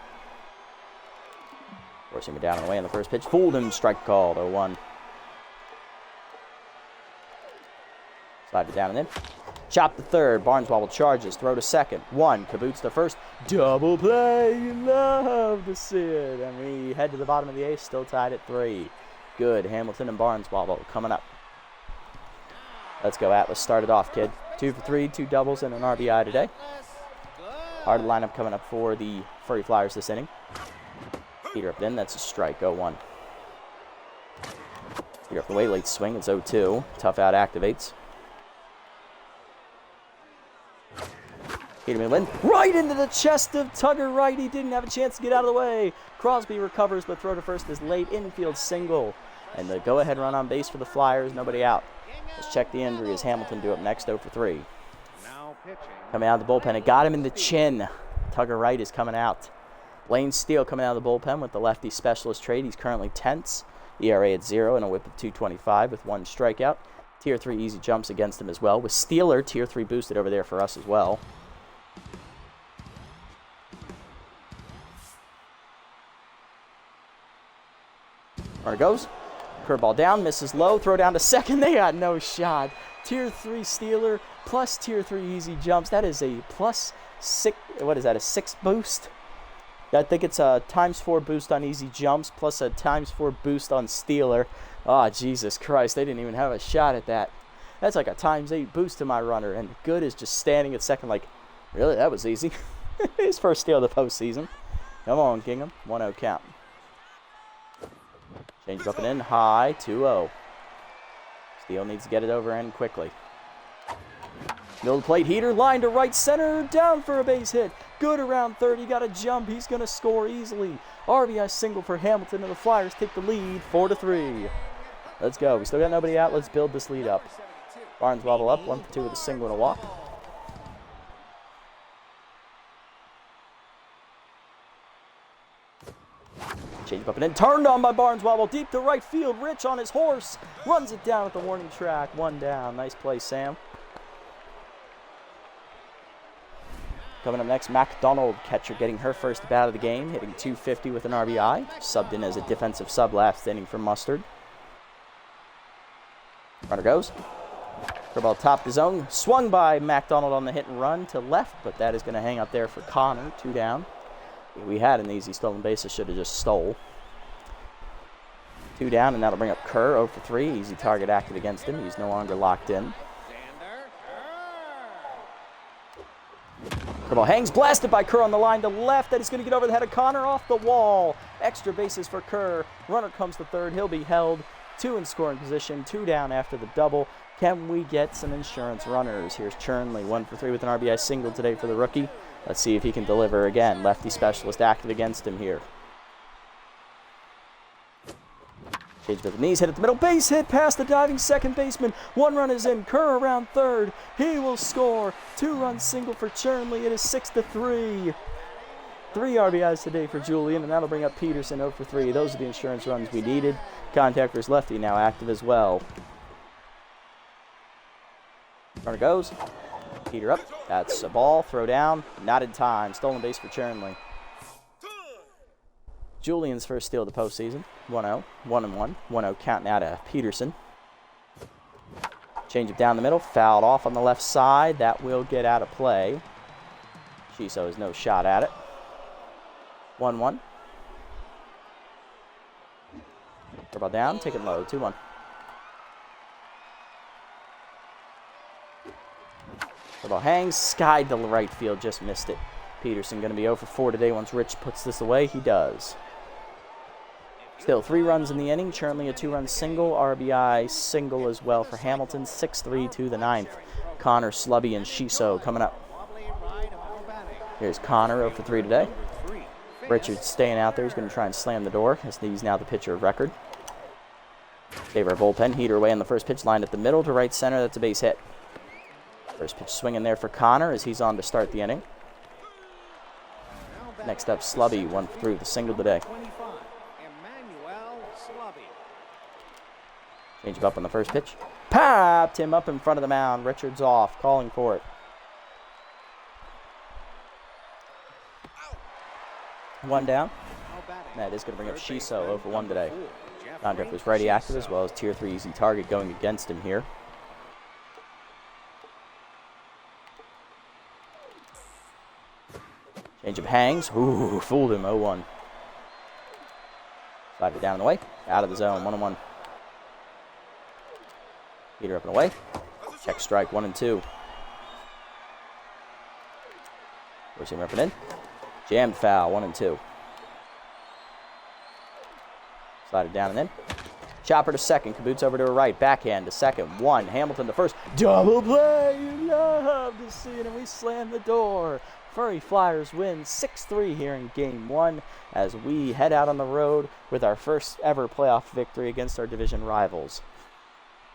Forcing him down and away in the first pitch. Fooled him. Strike called. 0-1. Slide it down and in. Chop to third. Barneswobble charges. Throw to second. 1. Caboose to first. Double play. You love to see it. And we head to the bottom of the 8th. Still tied at 3. Good. Hamilton and Barneswobble coming up. Let's go, Atlas. Start it off, kid. 2 for 3, 2 doubles, and an RBI today. Hard lineup coming up for the Furry Flyers this inning. Peter up and in, that's a strike, 0-1. Peter up and away, late swing, it's 0-2. Tough out activates. Peter win right into the chest of Tugger Wright. He didn't have a chance to get out of the way. Crosby recovers, but throw to first is late. Infield single. And the go-ahead run on base for the Flyers, nobody out. Let's check the injury as Hamilton due up next, 0 for 3. Coming out of the bullpen, it got him in the chin. Tugger Wright is coming out. Lane Steele coming out of the bullpen with the lefty specialist trade. He's currently tense. ERA at 0 and a whip of 2.25 with 1 strikeout. Tier 3 easy jumps against him as well. With Steeler, Tier 3 boosted over there for us as well. There it goes. Curveball down, misses low, throw down to second. They got no shot. Tier 3 Steeler plus Tier 3 easy jumps. That is a plus 6, what is that, a 6 boost? I think it's a ×4 boost on easy jumps plus a ×4 boost on Steeler. Oh, Jesus Christ, they didn't even have a shot at that. That's like a ×8 boost to my runner, and Good is just standing at second like, really, that was easy. His first steal of the postseason. Come on, Kingham, 1-0 count. Change up and in, high, 2-0. Steele needs to get it over and quickly. Middle of the plate, heater, line to right center, down for a base hit. Good around third, he got a jump, he's going to score easily. RBI single for Hamilton, and the Flyers take the lead, 4-3. Let's go, we still got nobody out, let's build this lead up. Barnes wobble up, 1 for 2 with a single and a walk. Change up and in, turned on by Barnes wobble, deep to right field, Rich on his horse, runs it down at the warning track, 1 down. Nice play, Sam. Coming up next, MacDonald, catcher, getting her first bat of the game, hitting .250 with an RBI, subbed in as a defensive sub last inning for Mustard. Runner goes. Curveball top the zone, swung by MacDonald on the hit and run to left, but that is going to hang up there for Connor, 2 down. We had an easy stolen base, I should have just stole. 2 down, and that'll bring up Kerr, 0 for 3. Easy target acted against him. He's no longer locked in. Curveball hangs, blasted by Kerr on the line to left. That is going to get over the head of Connor, off the wall. Extra bases for Kerr. Runner comes to third. He'll be held. 2 in scoring position, 2 down after the double. Can we get some insurance runners? Here's Chernley, 1 for 3 with an RBI single today for the rookie. Let's see if he can deliver again. Lefty specialist active against him here. Change to the knees, hit at the middle, base hit past the diving second baseman. 1 run is in, Kerr around third. He will score. 2-run single for Chernley. It is 6-3. 3 RBIs today for Julian, and that'll bring up Peterson, 0 for 3. Those are the insurance runs we needed. Contact versus lefty now active as well. Runner goes. Peter up. That's a ball. Throw down. Not in time. Stolen base for Chernley. Julian's first steal of the postseason. 1-0. 1-1. 1-0 counting out of Peterson. Change it down the middle. Fouled off on the left side. That will get out of play. Shiso has no shot at it. 1-1. Curveball down. Take it low. 2-1. Curveball hangs, skied to right field, just missed it. Peterson going to be 0 for 4 today once Rich puts this away. He does. Still 3 runs in the inning. Chernley a 2-run single. RBI single as well for Hamilton. 6-3 to the 9th. Connor, Slubby, and Shiso coming up. Here's Connor 0 for 3 today. Richard's staying out there. He's going to try and slam the door as he's now the pitcher of record. Save our bullpen. Heater away on the first pitch, lined at the middle to right center. That's a base hit. First pitch swinging there for Connor as he's on to start the inning. Next up, Slubby, 1 for 3 with a single today. Change him up on the first pitch. Popped him up in front of the mound. Richards off, calling for it. 1 down. That is going to bring up Shiso 0 for 1 today. Contact was righty active as well as Tier 3 easy target going against him here. Change of hangs. Ooh, fooled him. 0-1. Slider down and away. Out of the zone. 1-1. Peter up and away. Check strike. 1-2. Forcing ripping in. Jammed foul, 1 and 2. Slide it down and in. Chopper to second, Kaboots over to her right, backhand to second, 1, Hamilton to first, double play, you love to see it, and we slam the door. Furry Flyers win 6-3 here in Game 1 as we head out on the road with our first ever playoff victory against our division rivals.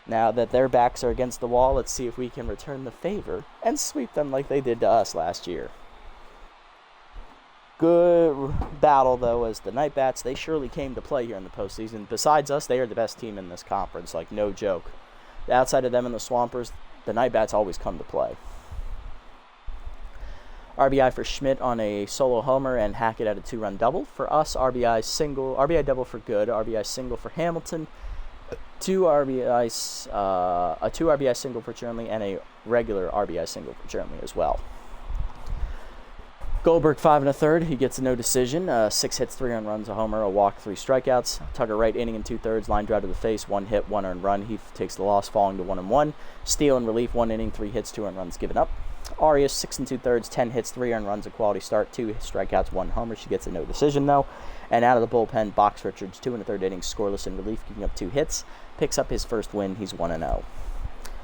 Now that their backs are against the wall, let's see if we can return the favor and sweep them like they did to us last year. Good battle, though, as the Nightbats, they surely came to play here in the postseason. Besides us, they are the best team in this conference, like no joke. Outside of them and the Swampers, the Nightbats always come to play. RBI for Schmidt on a solo homer and Hackett at a 2-run double. For us, RBI double for Good, RBI single for Hamilton, a 2 RBI single for Chernley, and a regular RBI single for Chernley as well. Goldberg 5 1/3. He gets a no decision. 6 hits, 3 earned runs, a homer, a walk, 3 strikeouts. Tucker Wright inning and 2/3. Line drive to the face. 1 hit, 1 earned run. He takes the loss, falling to 1-1. Steele in relief. 1 inning, 3 hits, 2 earned runs given up. Arias 6 2/3. 10 hits, 3 earned runs, a quality start. 2 strikeouts, 1 homer. She gets a no decision though. And out of the bullpen, Box Richards 2 1/3 innings, scoreless in relief, giving up 2 hits. Picks up his first win. He's 1-0.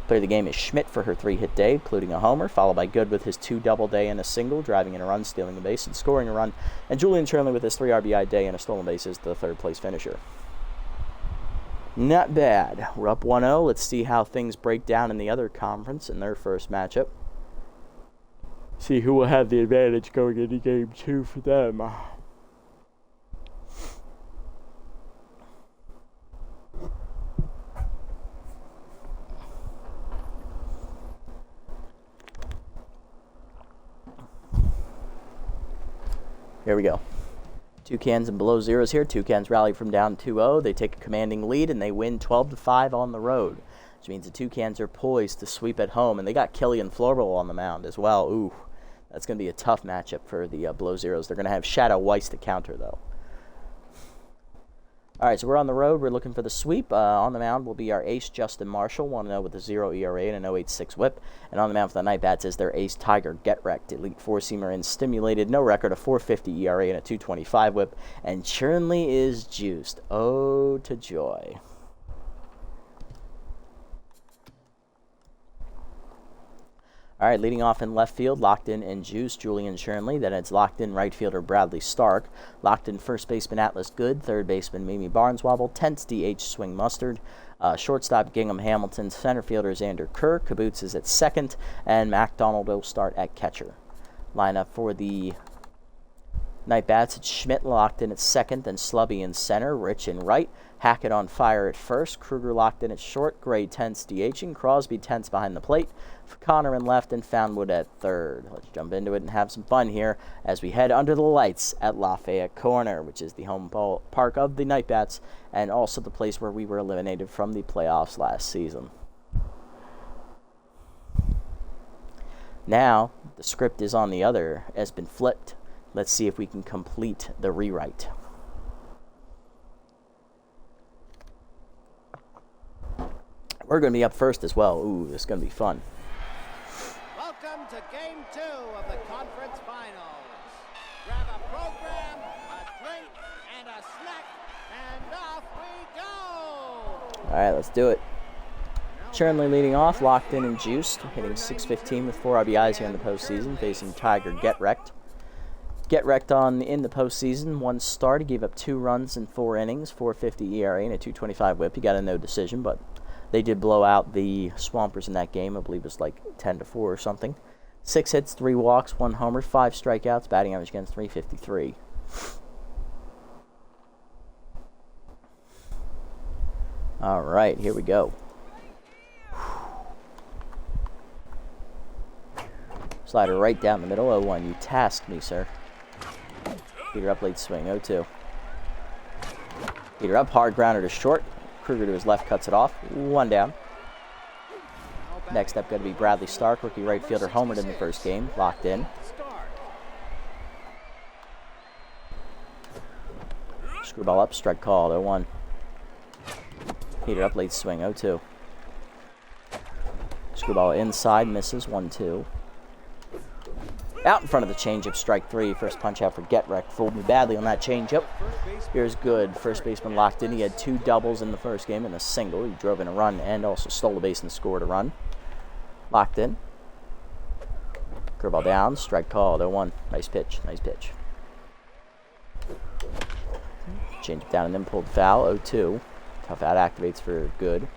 Player of the game is Schmidt for her 3-hit day, including a homer, followed by Good with his 2 double day and a single, driving in a run, stealing a base, and scoring a run. And Julian Chernley with his 3 RBI day and a stolen base is the 3rd-place finisher. Not bad. We're up 1-0. Let's see how things break down in the other conference in their first matchup. See who will have the advantage going into Game 2 for them. Here we go. Toucans and below zeros here. Toucans rally from down 2-0. They take a commanding lead, and they win 12-5 on the road, which means the Toucans are poised to sweep at home. And they got Killian Florbel on the mound as well. Ooh, that's going to be a tough matchup for the below zeros. They're going to have Shadow Weiss to counter, though. All right, so we're on the road. We're looking for the sweep. On the mound will be our ace, Justin Marshall, 1-0 with a 0 ERA and an 0.86 whip. And on the mound for the Nightbats is their ace, Tiger Getrect, elite 4-seamer and stimulated, no record, a 4.50 ERA and a 2.25 whip. And Chernley is juiced. Oh, to joy. All right, leading off in left field, locked in and juiced, Julian Chernley. Then it's locked in right fielder Bradley Stark. Locked in first baseman Atlas Good. Third baseman Mimi Barneswobble. 10th DH Swing Mustard. Shortstop Gingham Hamilton. Center fielder Xander Kerr. Kaboots is at second. And MacDonald will start at catcher. Lineup for the Nightbats, it's Schmidt locked in at second, then Slubby in center, Rich in right, Hackett on fire at first, Kruger locked in at short, Gray 10th DHing, Crosby 10th behind the plate, Connor in left, and Foundwood at third. Let's jump into it and have some fun here as we head under the lights at Lafayette Corner, which is the home park of the Nightbats and also the place where we were eliminated from the playoffs last season. Now, the script is on the other, has been flipped. Let's see if we can complete the rewrite. We're going to be up first as well. Ooh, this is going to be fun. Welcome to Game 2 of the Conference Finals. Grab a program, a drink, and a snack, and off we go! All right, let's do it. Chernley leading off, locked in and juiced, hitting .615 with 4 RBIs here in the postseason, facing Tiger Getrect. Getrect in the postseason, 1 start. He gave up 2 runs in 4 innings, 4.50 ERA and a 2.25 whip. He got a no decision, but they did blow out the Swampers in that game. I believe it was like 10-4 or something. 6 hits, 3 walks, 1 homer, 5 strikeouts, batting average against .353. All right, here we go. Slider right down the middle, 0-1. You tasked me, sir. Peter up, late swing, 0-2. Peter up, hard grounder to short. Kruger to his left, cuts it off. 1 down. Next up going to be Bradley Stark, rookie right fielder, homered in the first game, locked in. Screwball up, strike called, 0-1. Peter up, late swing, 0-2. Screwball inside, misses, 1-2. Out in front of the changeup, strike 3. First punch out for Get Wrecked. Fooled me badly on that changeup. Here's good. First baseman locked in. He had 2 doubles in the first game and a single. He drove in a run and also stole a base and scored a run. Locked in. Curveball down. Strike called. 0-1. Nice pitch. Nice pitch. Changeup down and then pulled foul. 0-2. Tough out activates for good.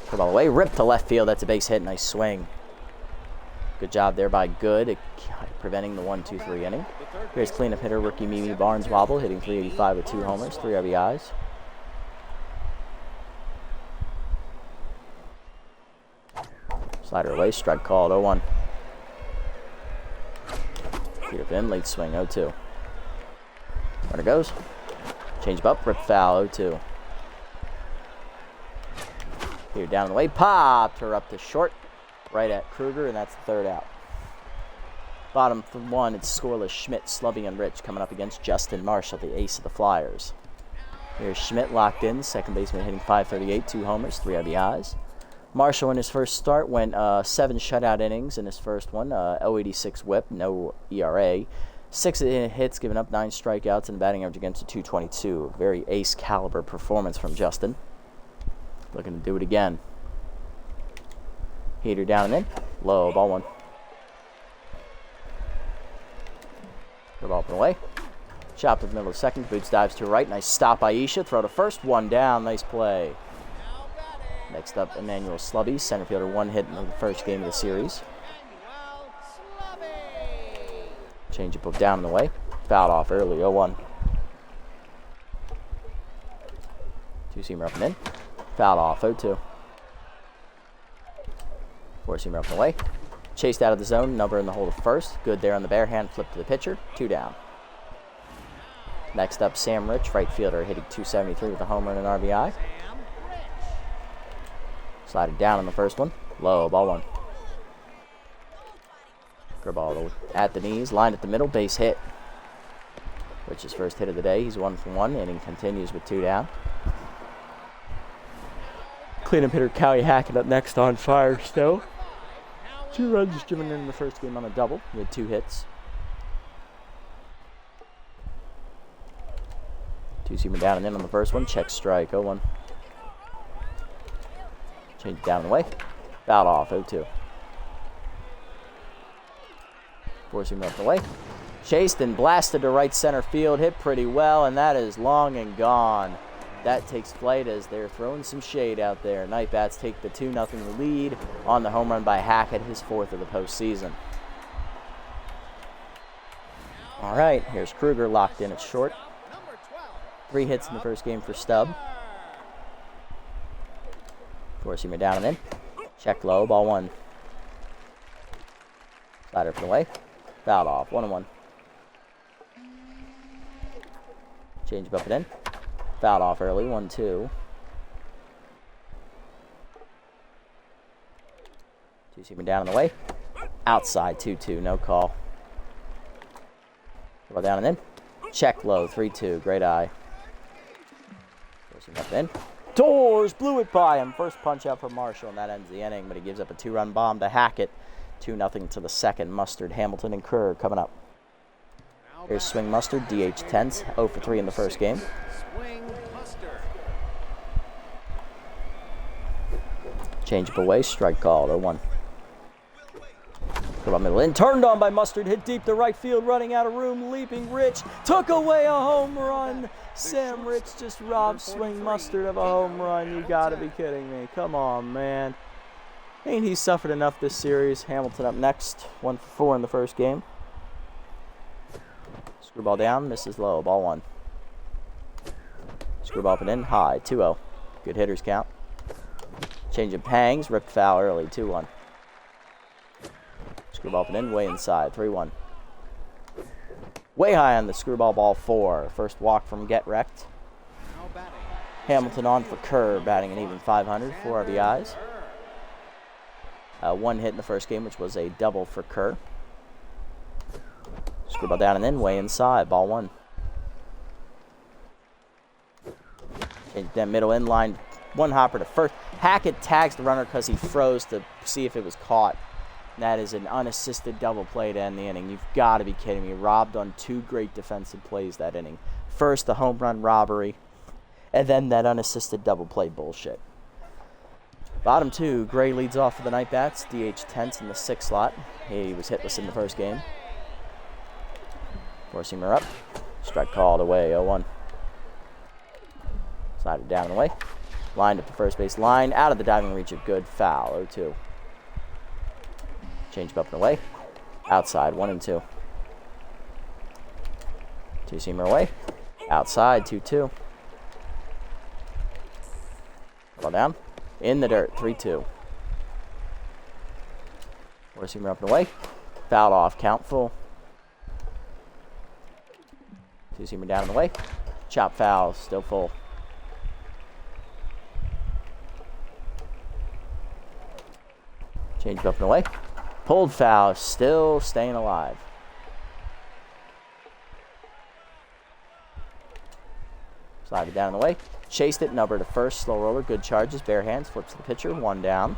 Curveball away. Ripped to left field. That's a base hit. Nice swing. Good job there by Good, preventing the 1-2-3 inning. Here's cleanup hitter rookie Mimi Barnes Wobble, hitting .385 with 2 homers, 3 RBIs. Slider away, strike called, 0-1. Peter Finn, late swing, 0-2. Runner goes. Change up, rip foul, 0-2. Here down the way, popped her up to short. Right at Kruger, and that's the 3rd out. Bottom 1, it's scoreless Schmidt, Slubby, and Rich coming up against Justin Marshall, the ace of the Flyers. Here's Schmidt locked in, second baseman hitting .538, 2 homers, 3 RBIs. Marshall in his first start went 7 shutout innings in his first one, 0.86 whip, no ERA. 6 hits, giving up 9 strikeouts, and a batting average against a .222. Very ace caliber performance from Justin. Looking to do it again. Heater down and in. Low, ball 1. Good ball up and away. Chopped to the middle of the second. Boots dives to right. Nice stop by Isha. Throw to first. 1 down. Nice play. Next up, Emmanuel Slubby. Center fielder, 1 hit in the first game of the series. Change it down and away. Fouled off early. 0-1. 2-seamer up and in. Fouled off. 0-2. 4-seamer up and away. Chased out of the zone. Number in the hole to first. Good there on the bare hand. Flip to the pitcher. 2 down. Next up, Sam Rich, right fielder, hitting .273 with a home run and RBI. Slided down on the first one. Low, ball 1. Curveball at the knees. Lined at the middle. Base hit. Rich's first hit of the day. He's 1 for 1. Inning continues with 2 down. Cleanup hitter Callie Hackett up next on fire still. 2 runs driven in the first game on a double. He had 2 hits. 2-seamer down and in on the first one. Check strike. 0-1. Change it down and away. Fouled off. 0-2. 4-seamer up and away. Chased and blasted to right center field. Hit pretty well, and that is long and gone. That takes flight as they're throwing some shade out there. Night Bats take the 2-0 lead on the home run by Hackett, his 4th of the postseason. All right, here's Kruger locked in at short. 3 hits in the first game for Stubb. 4-seamer down and in. Check low, ball 1. Slider for the way. Fouled off, 1-1. Change up and in. Fouled off early, 1-2. 2-seamer down and away. Outside, 2-2, no call. Ball down and in. Check low, 3-2, great eye. 4-seamer up and in. Doors blew it by him. First punch out for Marshall, and that ends the inning, but he gives up a 2-run bomb to Hackett. 2-0 to the second. Mustard, Hamilton, and Kerr coming up. Here's Swing Mustard, DH 10s, 0 for 3 in the first game. Change up away, strike called, 0-1. Come up middle in, turned on by Mustard, hit deep to right field, running out of room, leaping Rich, took away a home run. Sam Rich just robbed Swing Mustard of a home run. You gotta be kidding me. Come on, man. Ain't he suffered enough this series? Hamilton up next, 1 for 4 in the first game. Screwball down, misses low, ball 1. Screwball up and in, high, 2-0. Good hitters count. Change of hangs, ripped foul early, 2-1. Screwball up and in, way inside, 3-1. Way high on the screwball, ball 4. First walk from Get Wrecked. Hamilton on for Kerr, batting an even .500, 4 RBIs. 1 hit in the first game, which was a double for Kerr. Screwball down and in, way inside, ball 1. Change that middle in line, 1 hopper to first. Hackett tags the runner because he froze to see if it was caught. That is an unassisted double play to end the inning. You've got to be kidding me. Robbed on 2 great defensive plays that inning. First, the home run robbery, and then that unassisted double play bullshit. Bottom 2, Gray leads off for the night bats. DH Tense in the 6th slot. He was hitless in the first game. Four-seamer up. Strike called away, 0-1. Slider down and away. Lined up the first base line. Out of the diving reach of good. Foul, 0-2. Change up and away. Outside, 1-2. Two-seamer away. Outside, 2-2. Ball down. In the dirt, 3-2. Four-seamer up and away. Fouled off, count full. Two-seamer down and away. Chop foul, still full. Change up and away. Pulled foul, still staying alive. Slider down and away. Chased it, number to first, slow roller, good charges, bare hands, flips to the pitcher, 1 down.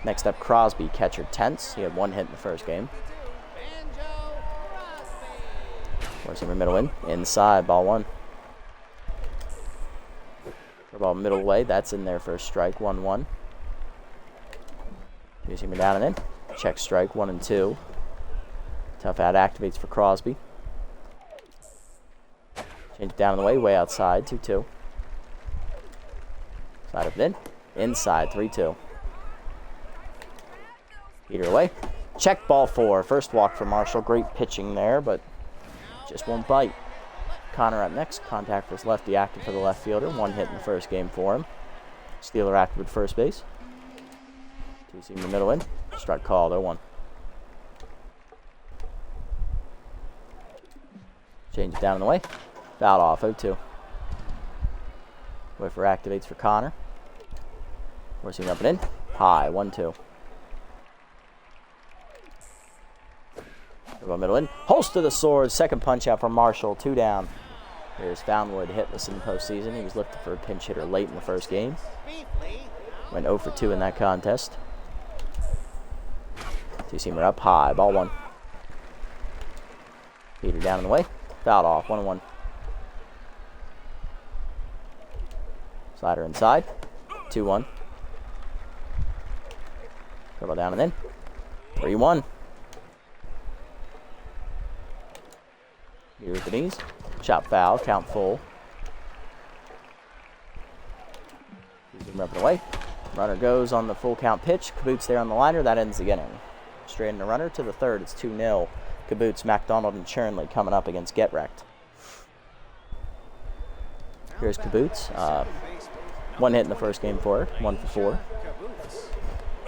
Next up, Crosby, catcher Tense. He had 1 hit in the first game. Four-seamer middle in, inside, ball 1. For ball middle away, that's in there for a strike, 1-1. Two-seamer down and in, check strike, 1-2. Tough out activates for Crosby. Change it down and away, way outside, 2-2. Slide up and in, inside, 3-2. Heater away, check ball 4. First walk for Marshall, great pitching there, but just won't bite. Connor up next. Contact for his lefty, active for the left fielder. 1 hit in the first game for him. Steeler active at first base. Two-seam in the middle in. Strike called, 0-1. Change it down and away. Fouled off, 0-2. Wait for activates for Connor. Forcing up and in. High, 1-2. Middle in. Holster to the sword. Second punch out for Marshall. 2 down. Here's Foundwood, hitless in the postseason. He was lifted for a pinch hitter late in the first game. Went 0 for 2 in that contest. Two-seamer up high. Ball 1. Heater down and away. Fouled off. 1-1. Slider inside. 2-1. Curveball down and in. 3-1. Here with the knees. Chop foul. Count full. Zoom up and away. Runner goes on the full count pitch. Caboots there on the liner. That ends the inning. Straight in the runner to the third. It's 2-0. Caboots, MacDonald, and Chernley coming up against Get Wrecked. Here's Caboots. 1 hit in the first game for her. 1 for 4.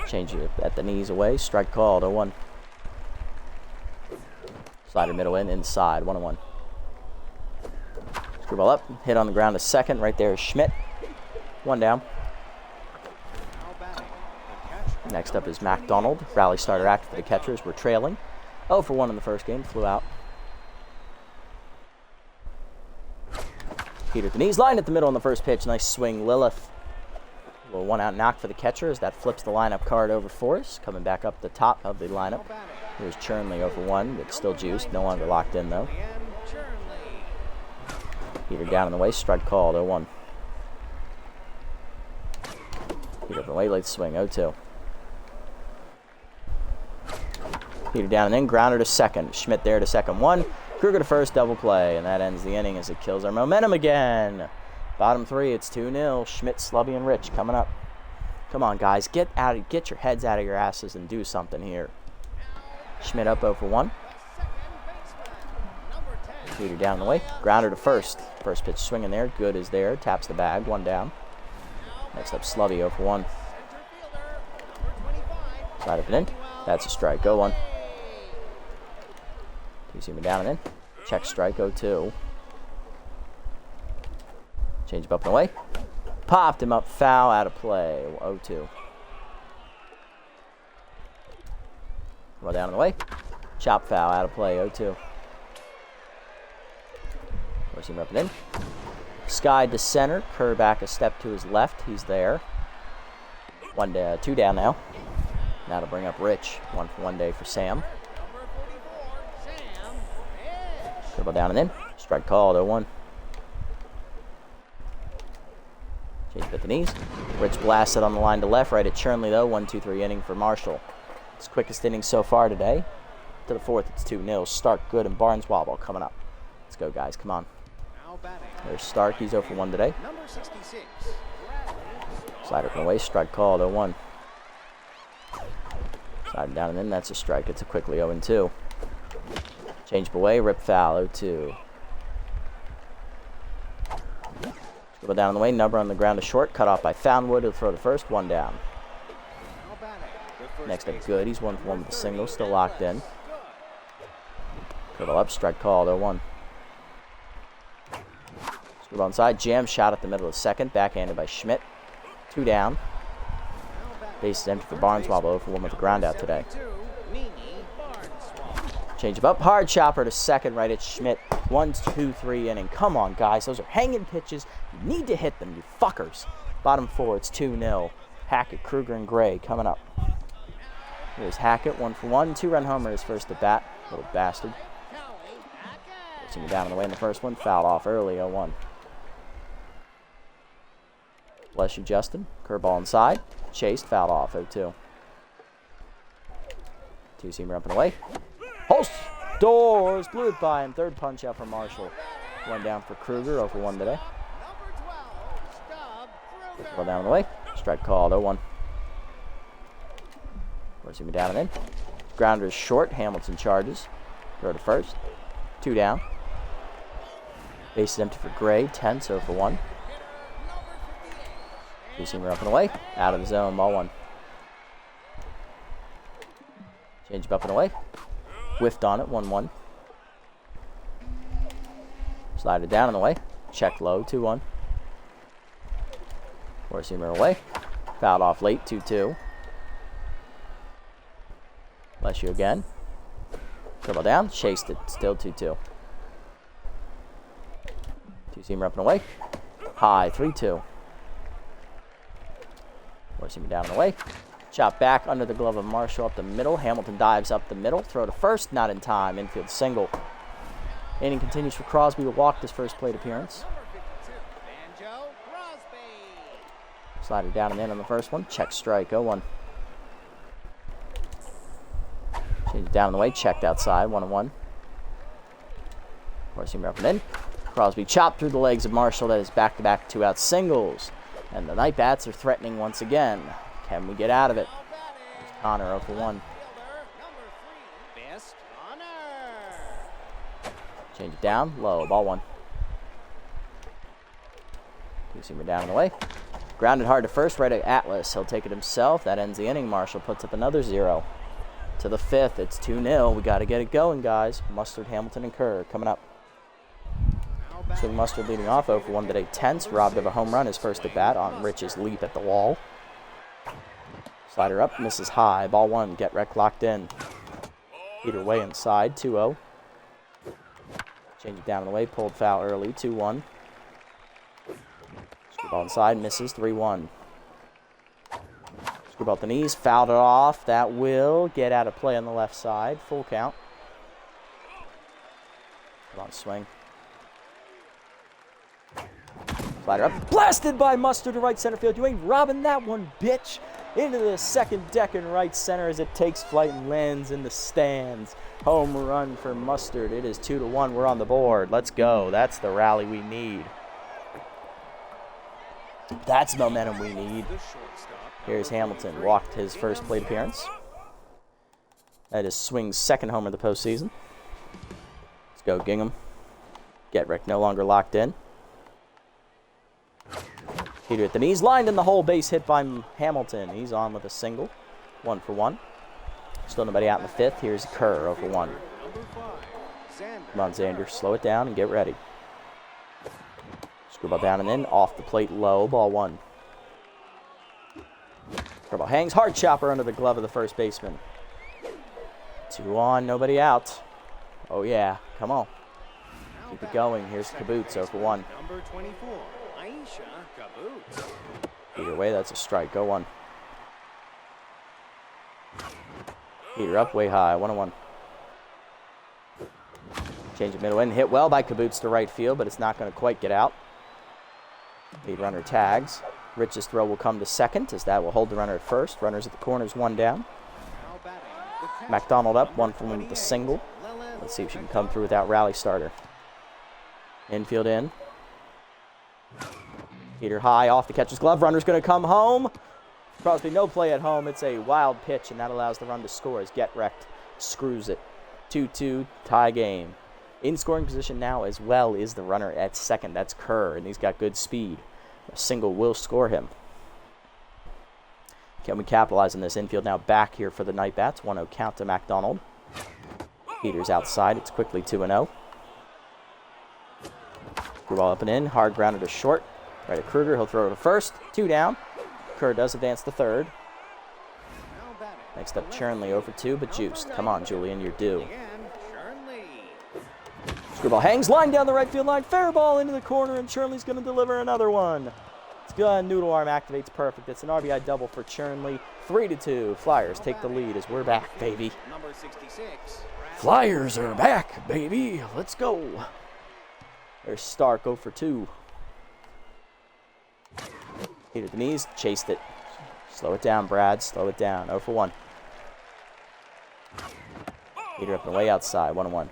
Change it at the knees away. Strike called. 0-1. Slider middle in, inside, 1-1. Screwball up, hit on the ground to second. Right there is Schmidt. 1 down. Next up is MacDonald. Rally starter active for the catchers. We're trailing. 0 for 1 in the first game, flew out. Heater at the knees, line at the middle in the first pitch. Nice swing, Lilith. A little 1-out knock for the catchers. That flips the lineup card over for us. Coming back up the top of the lineup. Here's Chernley 0 for 1, but still juiced. No longer locked in, though. Heater down in the way. Strike called, 0-1. Heater up and away. Late swing, 0-2. Heater down and in. Grounder to second. Schmidt there to second, 1. Kruger to first, double play. And that ends the inning as it kills our momentum again. Bottom 3, it's 2-0. Schmidt, Slubby, and Rich coming up. Come on, guys. Get your heads out of your asses and do something here. Schmidt up 0 for 1. Heater down the way. Grounder to first. First pitch swinging there. Good is there. Taps the bag. 1 down. Next up, Slubby 0 for 1. Slide up and in. That's a strike. 0-1. Two-seamer down and in. Check strike. 0-2. Change him up and away. Popped him up. Foul out of play. 0-2. Well down and away. Chop foul out of play. 0-2. Forcing him up and in. Sky to center. Kerr back a step to his left. He's there. 2 down now. That'll bring up Rich. 1 for 1 day for Sam. Number 44, Sam Pitch. Dribble down and in. Strike called, 0-1. Change at the knees. Rich blasted on the line to left, right at Chernley, though. 1-2-3 inning for Marshall. It's quickest inning so far today. To the fourth, it's 2-0. Stark, Good, and Barnes-Wobble coming up. Let's go, guys. Come on. Now batting. There's Stark. He's 0 for 1 today. Number 66, Slider from away. Strike called, 0-1. Slider down and in. That's a strike. It's a quickly 0-2. Change away. Rip foul, 0-2. Dribble down on the way. Number on the ground to short. Cut off by Foundwood. He'll throw to first. 1 down. now batting. The first Next up, baseman, Good. He's 1 for 1 with a number single. 30, Still locked in. Good. Curl up. Strike called, 0-1. Screwed onside. Jam shot at the middle of second. Backhanded by Schmidt. 2 down. Now batting. Base is empty for Barneswobble. 0 for 1 with a ground out today. 72, Meany Barneswobble. Change him up. Hard chopper to second. Right at Schmidt. 1-2-3 inning. Come on, guys. Those are hanging pitches. You need to hit them, you fuckers. Bottom 4. It's 2-0. Hackett, Kruger, and Gray coming up. Here's Hackett. 1 for 1. 2-run homer his first at bat. Little bastard. Kelly Hackett. Puts him down on the way in the first one. Fouled off early. 0-1. Bless you, Justin. Curveball inside. Chased. Fouled off. 0-2. Two-seamer up and away. Holst doors. Blew it by him. Third punch out for Marshall. 1 down for Kruger. 0 for 1 today. Number 12, Stubb Kruger. Well down on the way. Strike called. 0-1. Forcing me down and in. Grounder is short. Hamilton charges. Throw to first. 2 down. Base is empty for Gray. 10, 0 for 1. Two-seamer up and away. Out of the zone. Ball 1. Change up and away. Whiffed on it. 1-1. Slide it down and away. Check low. 2-1. Four-seamer away. Fouled off late. 2-2. Bless you again. Dribble down. Chased it. Still 2-2. Two-seamer up and away. High. 3-2. Four-seamer down and away. Chop back under the glove of Marshall up the middle. Hamilton dives up the middle. Throw to first. Not in time. Infield single. Inning continues for Crosby, who walked his first plate appearance. Number 52, Banjo Crosby. Slider down and in on the first one. Check strike. 0-1. Change it down on the way. Checked outside. 1-1. Four-seamer up and in. Crosby chopped through the legs of Marshall. That is back-to-back 2-out singles. And the Night Bats are threatening once again. Can we get out of it? Now batting. Here's Connor 0 for 1. Fielder, number 3, Best Connor. Change it down. Low. Ball 1. Two-seamer down and away. Grounded hard to first. Right at Atlas. He'll take it himself. That ends the inning. Marshall puts up another 0. To the 5th. It's 2-0. We got to get it going, guys. Mustard, Hamilton, and Kerr coming up. Now batting. Swing Mustard leading off 0 for 1 today. Tense. Robbed of a home run. His first at bat on Rich's leap at the wall. Slider up. Misses high. Ball 1. Get wreck locked in. Either way inside. 2-0. Change it down on the way. Pulled foul early. 2-1. Screwball inside. Misses. 3-1. Screwball at the knees. Fouled it off. That will get out of play on the left side. Full count. Come on, swing. Slider up. Blasted by Mustard to right center field. You ain't robbing that one, bitch. Into the second deck in right center as it takes flight and lands in the stands. Home run for Mustard. It is 2-1. We're on the board. Let's go. That's the rally we need. That's the momentum we need. Here's Hamilton. Walked his first plate appearance. That is Swing's second homer of the postseason. Let's go, Gingham. Get Rick no longer locked in. Peter at the knees, lined in the hole, base hit by Hamilton. He's on with a single. 1 for 1. Still nobody out in the 5th. Here's Kerr 0 for 1. Come on, Xander. Slow it down and get ready. Screwball down and in. Off the plate low. Ball 1. Screwball hangs. Hard chopper under the glove of the first baseman. 2 on. Nobody out. Oh, yeah. Come on. Keep it going. Here's Caboose 0 for 1. Number 24, Aisha Caboose. Either way, that's a strike. 0-1. Heater up way high, 1-1. Change of middle in, hit well by Kaboots to right field, but it's not going to quite get out. Lead runner tags. Rich's throw will come to second, as that will hold the runner at first. Runners at the corners, 1 down. McDonald up, 1 for 1 with the single. Let's see if she can come through without rally starter. Infield in. Heater high, off the catcher's glove. Runner's going to come home. Crosby, no play at home. It's a wild pitch, and that allows the run to score as Get Wrecked screws it. 2-2, tie game. In scoring position now as well is the runner at second. That's Kerr, and he's got good speed. A single will score him. Can we capitalize on this? Infield now back here for the Night Bats. 1-0 count to McDonald. Heater's outside. It's quickly 2-0. Screw ball up and in. Hard grounded to short. Right at Kruger. He'll throw to first. 2 down. Kerr does advance to third. Next up, Chernley 0 for 2, but juiced. Come on, Julian, you're due. Screwball hangs, line down the right field line, fair ball into the corner, and Chernley's going to deliver another one. It's good. Noodle arm activates perfect. It's an RBI double for Chernley. 3-2. Flyers take the lead as we're back, baby. Number 66. Flyers are back, baby. Let's go. There's Stark 0 for 2. Hit at the knees, chased it. Slow it down, Brad. Slow it down. 0 for 1. Heater up and away outside. 1-1.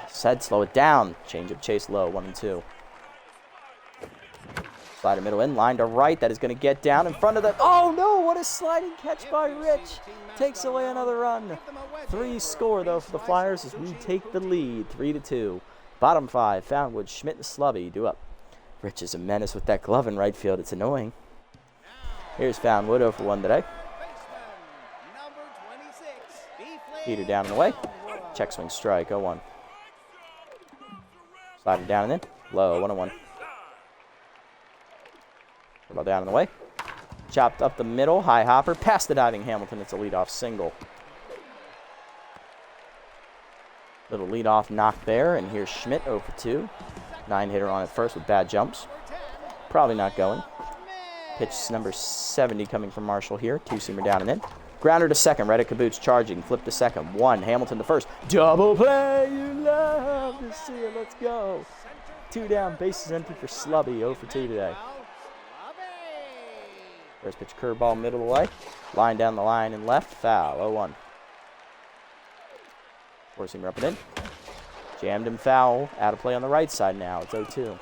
Said slow it down. Change up, chase low. 1-2. Slider middle in, line to right. That is going to get down in front of the. Oh no! What a sliding catch by Rich. Takes away another run. 3 score though for the Flyers as we take the lead. 3-2. Bottom 5. Foundwood, Schmidt, and Slubby do up. Rich is a menace with that glove in right field. It's annoying. Here's Foundwood 0 for 1 today. Heater down and away. Check swing strike 0-1. Slider down and in. Low 1-1. Ball down and away. Chopped up the middle. High hopper. Past the diving Hamilton. It's a leadoff single. Little leadoff knock there. And here's Schmidt 0 for 2. 9-hitter on at first with bad jumps. Probably not going. Pitch number 70 coming from Marshall here. 2-seamer down and in. Grounder to second. Right at Kaboots charging. Flip to second. 1. Hamilton to first. Double play. You love to see it. Let's go. 2 down. Bases empty for Slubby. 0 for 2 today. First pitch curveball middle of the way. Line down the line and left. Foul. 0-1. 4-seamer up and in. Jammed him foul. Out of play on the right side now. It's 0-2.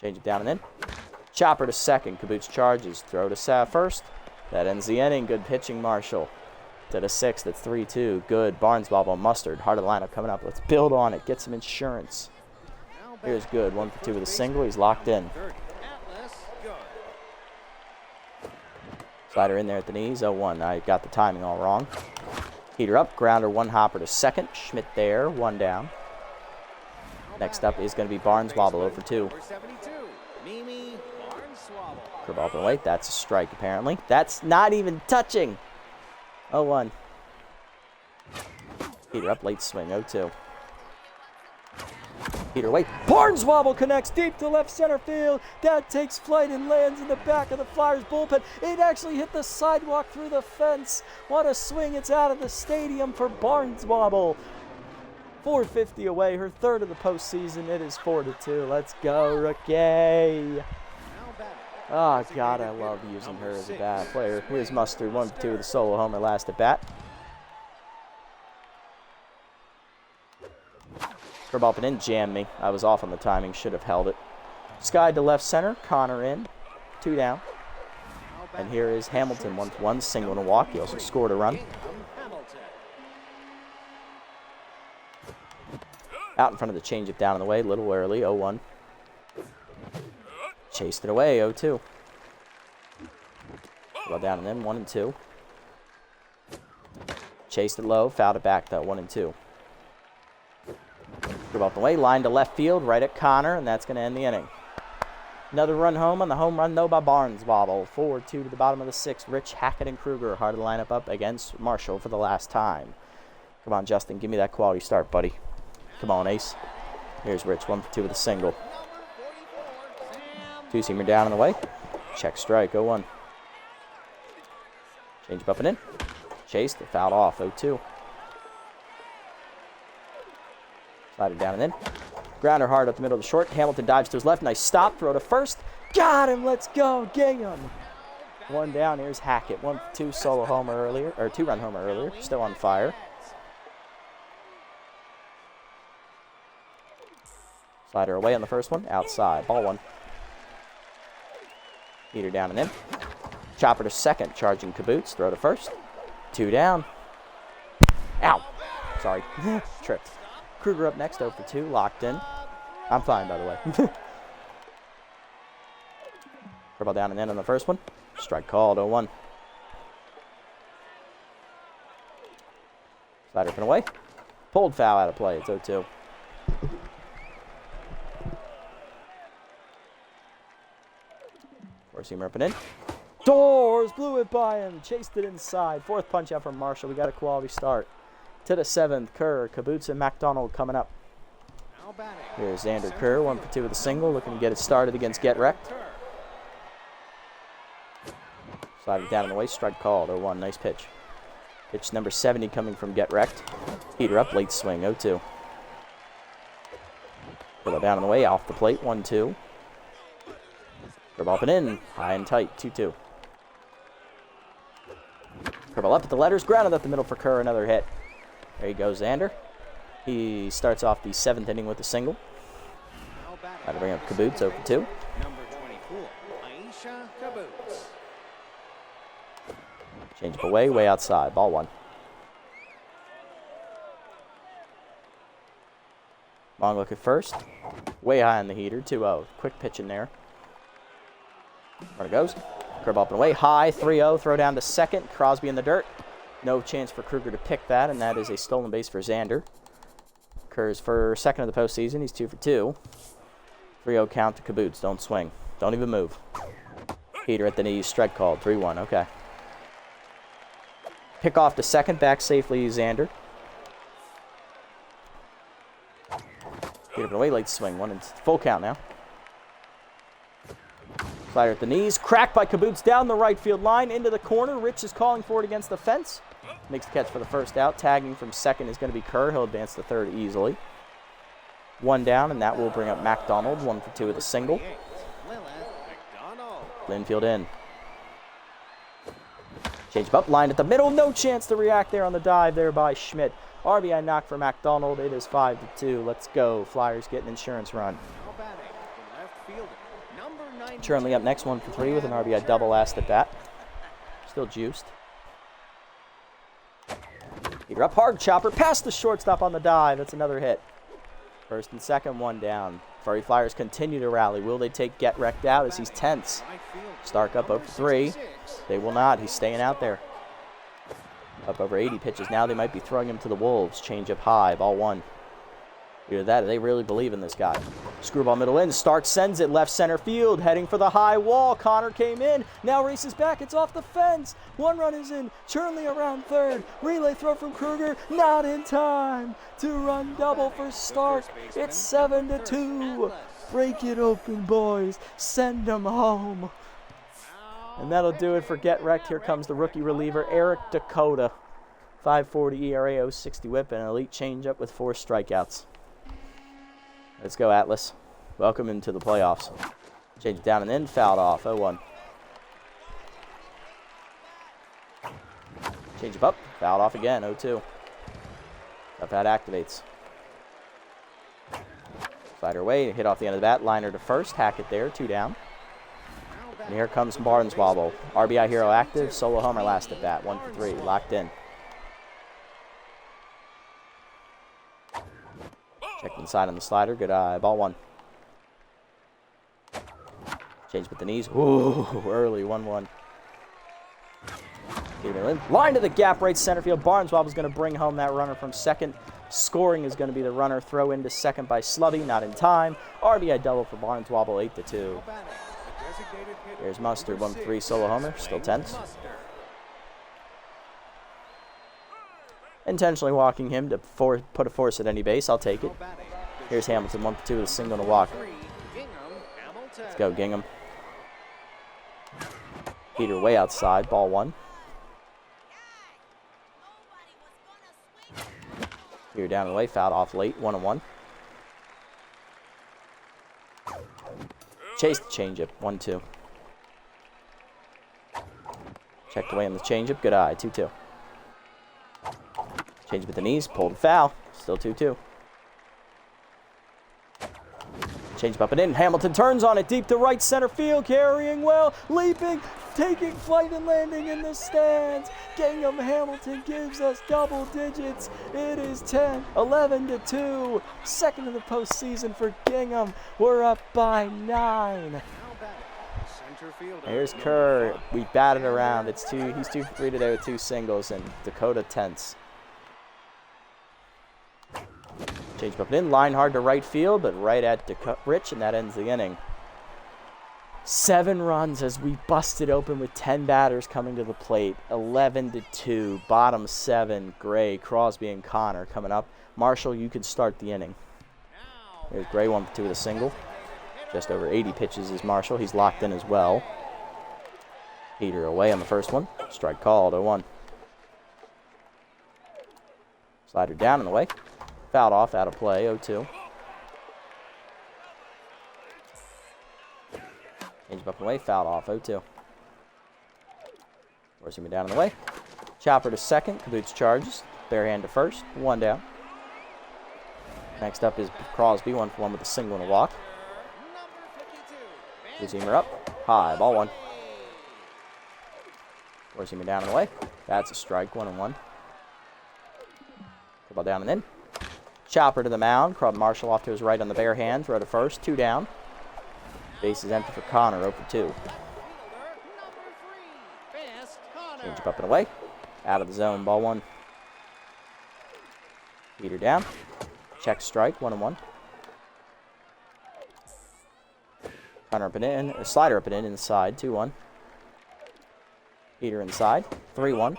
Change it down and in. Chopper to second. Kaboots charges. Throw to first. That ends the inning. Good pitching, Marshall. To the 6th. That's 3-2. Good. Barnesbobble, Mustard. Heart of the lineup coming up. Let's build on it. Get some insurance. Here's Good. 1 for 2 with a single. He's locked in. Slider in there at the knees. 0-1. I got the timing all wrong. Heater up. Grounder 1 hopper to second. Schmidt there. 1 down. Next up is going to be Barnesbobble 0 for 2. Curve off and wait. That's a strike apparently. That's not even touching. 0-1. Heater up. Late swing. 0-2. Heater late. Barnesbobble connects deep to left center field. That takes flight and lands in the back of the Flyers bullpen. It actually hit the sidewalk through the fence. What a swing. It's out of the stadium for Barnesbobble. 450 away, her 3rd of the postseason. It is 4-2. Let's go, rookie. Oh, God, I love using her as a bat player. Here's Mustard, 1 for 2 with a solo homer last at bat. Curve up and in, jammed me. I was off on the timing, should have held it. Sky to left center, Connor in, 2 down. And here is Hamilton, 1 for 1, single and a walk. He also scored a run. Out in front of the changeup down in the way, a little early, 0-1. Chased it away, 0-2. Well down and in, 1-2. Chased it low, fouled it back though, 1-2. Go off the way, line to left field, right at Connor, and that's going to end the inning. Another run home on the home run though by Barnesbobble. 4-2 to the bottom of the 6th. Rich, Hackett, and Kruger hard of the lineup up against Marshall for the last time. Come on, Justin, give me that quality start, buddy. Come on, Ace. Here's Rich, 1 for 2 with a single. Two-seamer down and away. Check strike, 0-1. Change up and in. Chased, fouled off, 0-2. Slide it down and in. Grounder hard up the middle of the short. Hamilton dives to his left. Nice stop. Throw to first. Got him. Let's go. Gingham. One down. Here's Hackett. 1 for 2 solo homer earlier, or 2-run homer earlier. Still on fire. Slider away on the first one. Outside. Ball 1. Heater down and in. Chopper to second. Charging Caboose. Throw to first. 2 down. Ow. Sorry. Tripped. Kruger up next, 0 for 2, locked in. I'm fine, by the way. Curveball down and in on the first one. Strike called, 0-1. Slider up and away. Pulled foul out of play, it's 0-2. Four-seamer up and in. Doors blew it by him, chased it inside. Fourth punch out from Marshall. We got a quality start. To the 7th, Kerr, Caboose, and MacDonald coming up. Here's Xander Kerr, 1 for 2 with a single, looking to get it started against Get Wrecked. Slide it down in the way, strike called, 0-1, nice pitch. Pitch number 70 coming from Get Wrecked. Heater up, late swing, 0-2. Curveball down in the way, off the plate, 1-2. Curveball up and in, high and tight, 2-2. Curveball up at the letters, grounded up the middle for Kerr, another hit. There he goes, Xander. He starts off the 7th inning with a single. That'll bring up Caboose, 0 for 2. Number 24, Aisha Caboose. Change up away, way outside. Ball 1. Long look at first. Way high on the heater, 2-0. Quick pitch in there. There it goes. Curve up and away, high, 3-0. Throw down to second. Crosby in the dirt. No chance for Kruger to pick that, and that is a stolen base for Xander. Occurs for second of the postseason. He's 2 for 2. 3-0 count to Caboose. Don't swing. Don't even move. Heater at the knees. Strike called. 3-1. Okay. Pick off to second. Back safely, Xander. Heater up and away. Late swing. 1 and full count now. Slider at the knees. Cracked by Caboose down the right field line into the corner. Rich is calling for it against the fence. Makes the catch for the first out. Tagging from second is going to be Kerr. He'll advance to third easily. 1 down, and that will bring up MacDonald. 1 for 2 with a single. Linfield in. Change up, line at the middle. No chance to react there on the dive there by Schmidt. RBI knock for MacDonald. It is 5-2. Let's go. Flyers get an insurance run. Churnley up next, 1 for 3 with an RBI double last at bat. Still juiced. Heater up, hard chopper, past the shortstop on the dive. That's another hit. First and second, 1 down. Furry Flyers continue to rally. Will they take Get Wrecked out as he's tense? Stark up 0 for 3. They will not. He's staying out there. Up over 80 pitches now. They might be throwing him to the Wolves. Change up high, ball 1. Either that or they really believe in this guy. Screwball middle in. Stark sends it left center field. Heading for the high wall. Connor came in. Now races back. It's off the fence. 1 run is in. Churnley around third. Relay throw from Kruger. Not in time. 2-run double for Stark. It's 7-2. Break it open, boys. Send them home. And that'll do it for Get Wrecked. Here comes the rookie reliever, Eric Dakota. 5.40 ERA, 0.60 whip, and an elite changeup with 4 strikeouts. Let's go, Atlas. Welcome into the playoffs. Change down and in, fouled off, 0-1. Change up, fouled off again, 0-2. Tough out activates. Slider away, hit off the end of the bat, liner to first, Hackett there, 2 down. And here comes Barnswobble. RBI hero active, solo homer last at bat, 1 for 3, locked in. Check inside on the slider. Good eye. Ball 1. Change with the knees. Ooh, early. 1-1. Line to the gap, right center field. Barnswobble is going to bring home that runner from second. Scoring is going to be the runner. Throw into second by Slubby. Not in time. RBI double for Barnswobble. 8-2. There's Mustard. 1 for 3. Solo homer. Still tense. Intentionally walking him to put a force at any base. I'll take it. Here's Hamilton, 1 for 2 with a single and a walk. Let's go, Gingham. Heater way outside, ball 1. Heater down the way, fouled off late, 1-1. Chase the changeup, 1-2. Checked away on the changeup, good eye, 2-2. Change with the knees, pulled foul, still 2-2. Change up and in, Hamilton turns on it deep to right center field, carrying well, leaping, taking flight and landing in the stands. Gingham Hamilton gives us double digits. It is 11-2. Second of the postseason for Gingham. We're up by 9. Here's Kerr. We batted around. He's 2 for 3 today with 2 singles, and Dakota tense. Change up and in, line hard to right field, but right at Rich, and that ends the inning. 7 runs as we busted open with 10 batters coming to the plate. 11-2, bottom 7, Gray, Crosby, and Connor coming up. Marshall, you can start the inning. There's Gray, 1 for 2 with a single. Just over 80 pitches is Marshall. He's locked in as well. Heater away on the first one. Strike called, 0-1. Slider down and away. Fouled off, out of play, 0-2. Change up and away, fouled off, 0-2. Forcing me down and away. Chopper to second, Kaboots charges. Bare hand to first, 1 down. Next up is Crosby, 1 for 1 with a single and a walk. Two-seamer up, high, ball 1. Forcing me down and away. That's a strike, 1-1. Ball down and in. Chopper to the mound. Marshall off to his right on the bare hand. Throw to first. 2 down. Base is empty for Connor. 0 for 2. Change up and away. Out of the zone. Ball 1. Heater down. Check strike. 1-1. Connor up and in. Slider up and in. Inside. 2-1. Heater inside. 3-1.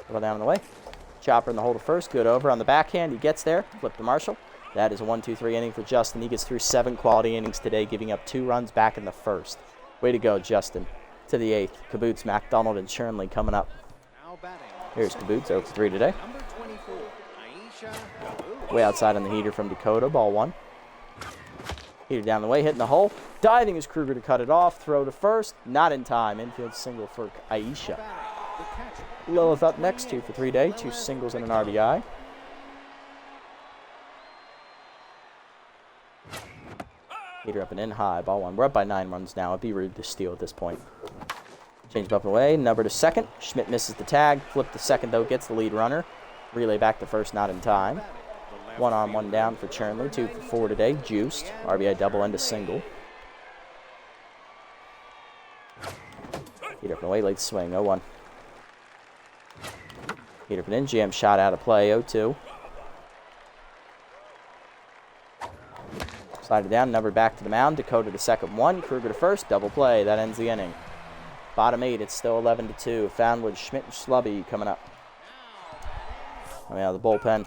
Ball down and away. Chopper in the hole to first, good over on the backhand. He gets there, flip to Marshall. That is a 1-2-3 inning for Justin. He gets through 7 quality innings today, giving up 2 runs back in the first. Way to go, Justin. To the 8th, Kaboots, MacDonald, and Chernley coming up. Here's Kaboots, 0 for 3 today. Way outside on the heater from Dakota, ball 1. Heater down the way, hitting the hole. Diving is Kruger to cut it off. Throw to first, not in time. Infield single for Aisha. Lilith up next, 2 for 3 today, 2 singles and an RBI. Heater up and in, high, ball 1. We're up by 9 runs now. It'd be rude to steal at this point. Change up and away, number to second. Schmidt misses the tag. Flip to second, though, gets the lead runner. Relay back to first, not in time. 1 on, 1 down for Chernley, 2 for 4 today, juiced. RBI double and a single. Heater up and away, late swing, 0-1. Heater up and in, GM shot out of play, 0-2. Slide it down, number back to the mound. Dakota to second, 1. Kruger to first, double play. That ends the inning. Bottom 8, it's still 11-2. Foundwood, Schmidt, and Schlubby coming up. The bullpen.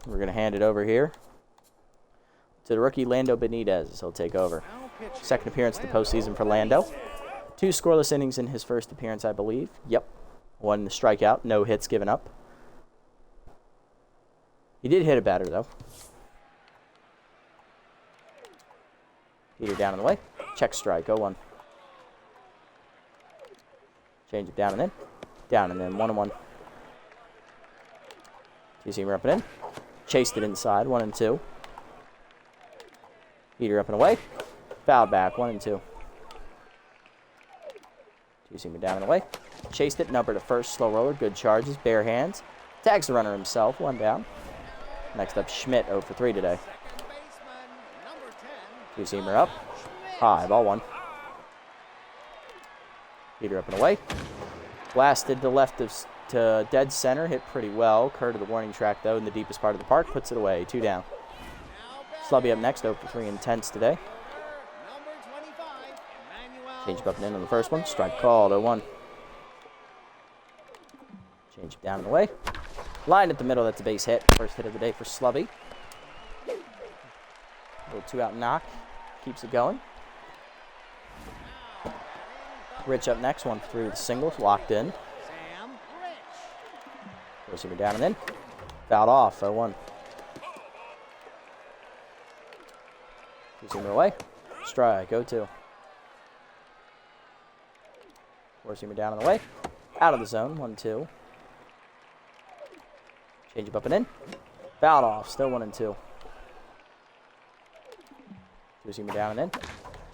We're going to hand it over here to the rookie Lando Benitez. He'll take over. Second appearance of the postseason for Lando. 2 scoreless innings in his first appearance, I believe. Yep. 1 strikeout, no hits given up. He did hit a batter, though. Heater down and away. Check strike, 0-1. Change it down and in. Down and in, 1-1. Two-seamer up and in. Chased it inside, 1-2. Heater up and away. Foul back, 1-2. Two-seamer down and away. Chased it, number to first, slow roller, good charges, bare hands. Tags the runner himself, 1 down. Next up, Schmidt, 0 for 3 today. Two-seamer up. High, ball 1. Heater up and away. Blasted to left to dead center, hit pretty well. Kerr to the warning track, though, in the deepest part of the park, puts it away, 2 down. Slubby up next, 0 for 3 intense today. Change up and in on the first one. Strike called, 0-1. Change it down and away. Line at the middle, that's a base hit. First hit of the day for Slubby. Little 2-out knock. Keeps it going. Rich up next, 1-3 with singles, locked in. Sam Rich. Receiver down and in. Fouled off, 0-1. Receiver away. Strike, 0-2. Receiver down and away. Out of the zone, 1-2. Change up and in. Fouled off, still 1-2. Receiver down and in.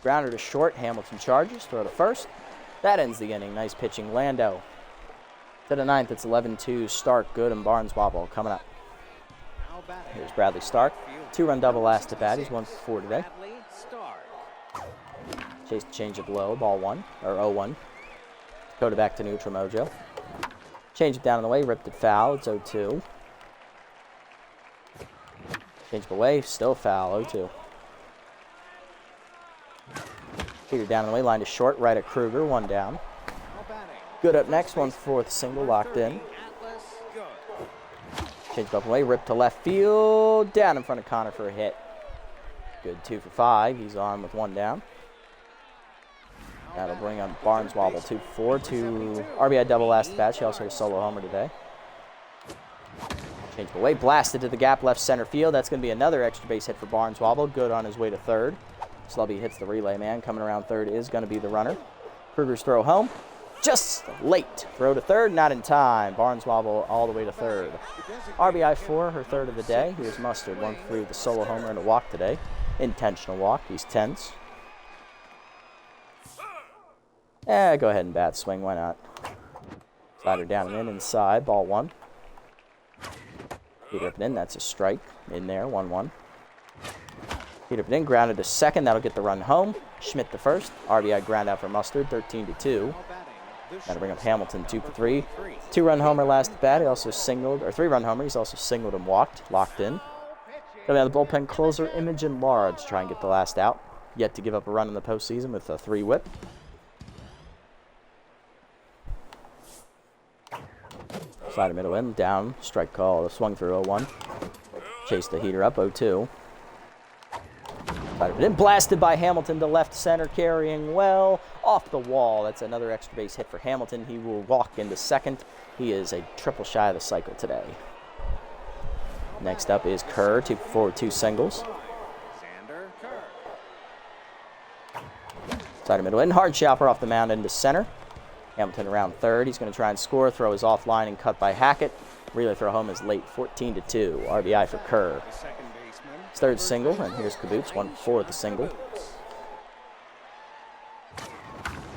Grounder to short, Hamilton charges, throw to first. That ends the inning. Nice pitching, Lando. To the ninth, it's 11-2. Stark, Good, and Barnes-Wobble coming up. Now batting. Here's Bradley Stark. 2-run double last at bat. He's 1 for 4 today. Bradley Stark. Chase the change up low, ball 1, or 0-1. Dakota back to neutral, Mojo. Change it down in the way, ripped it foul. It's 0-2. Change up away, still foul, 0-2. Peter down in the way, line to short, right at Kruger, 1 down. Now batting. Good up next, 1-4 single, locked in. Atlas Good. Change up away, rip to left field, down in front of Connor for a hit. Good 2 for 5. He's on with 1 down. That'll bring up Barnes-Wobble 2 for 4. 2 RBI double last at bat. She also had a solo homer today. Change away, blasted to the gap left center field. That's going to be another extra base hit for Barnes-Wobble. Good on his way to third. Slubby hits the relay man. Coming around third is going to be the runner. Kruger's throw home. Just late. Throw to third, not in time. Barnes-Wobble all the way to third. RBI 4, her third of the day. Here's Mustard, 1 for 3 with a solo homer and a walk today. Intentional walk. He's tense. Go ahead and bat swing. Why not? Slider down and in inside. Ball 1. Heat up and in. That's a strike. In there. 1-1. Heat up and in. Grounded to second. That'll get the run home. Schmidt to first. RBI ground out for Mustard. 13-2. That'll bring up Hamilton 2 for 3. 2-run homer last at bat. He also singled, or 3-run homer. He's also singled and walked. Locked in. Coming out of the bullpen closer, Imogen Lara to try and get the last out. Yet to give up a run in the postseason with a 3 whip. Slider middle in, down, strike call, swung through 0-1. Chase the heater up, 0-2. Slider in, blasted by Hamilton to left center, carrying well off the wall. That's another extra base hit for Hamilton. He will walk into second. He is a triple shy of the cycle today. Next up is Kerr, 2 for 4 with 2 singles. Xander Kerr. Slider middle in, hard chopper off the mound into center. Hamilton around third. He's going to try and score. Throw is offline and cut by Hackett. Relay throw home is late, 14-2. RBI for Kerr. His third single, and here's Kaboots, 1 for 4 with the single.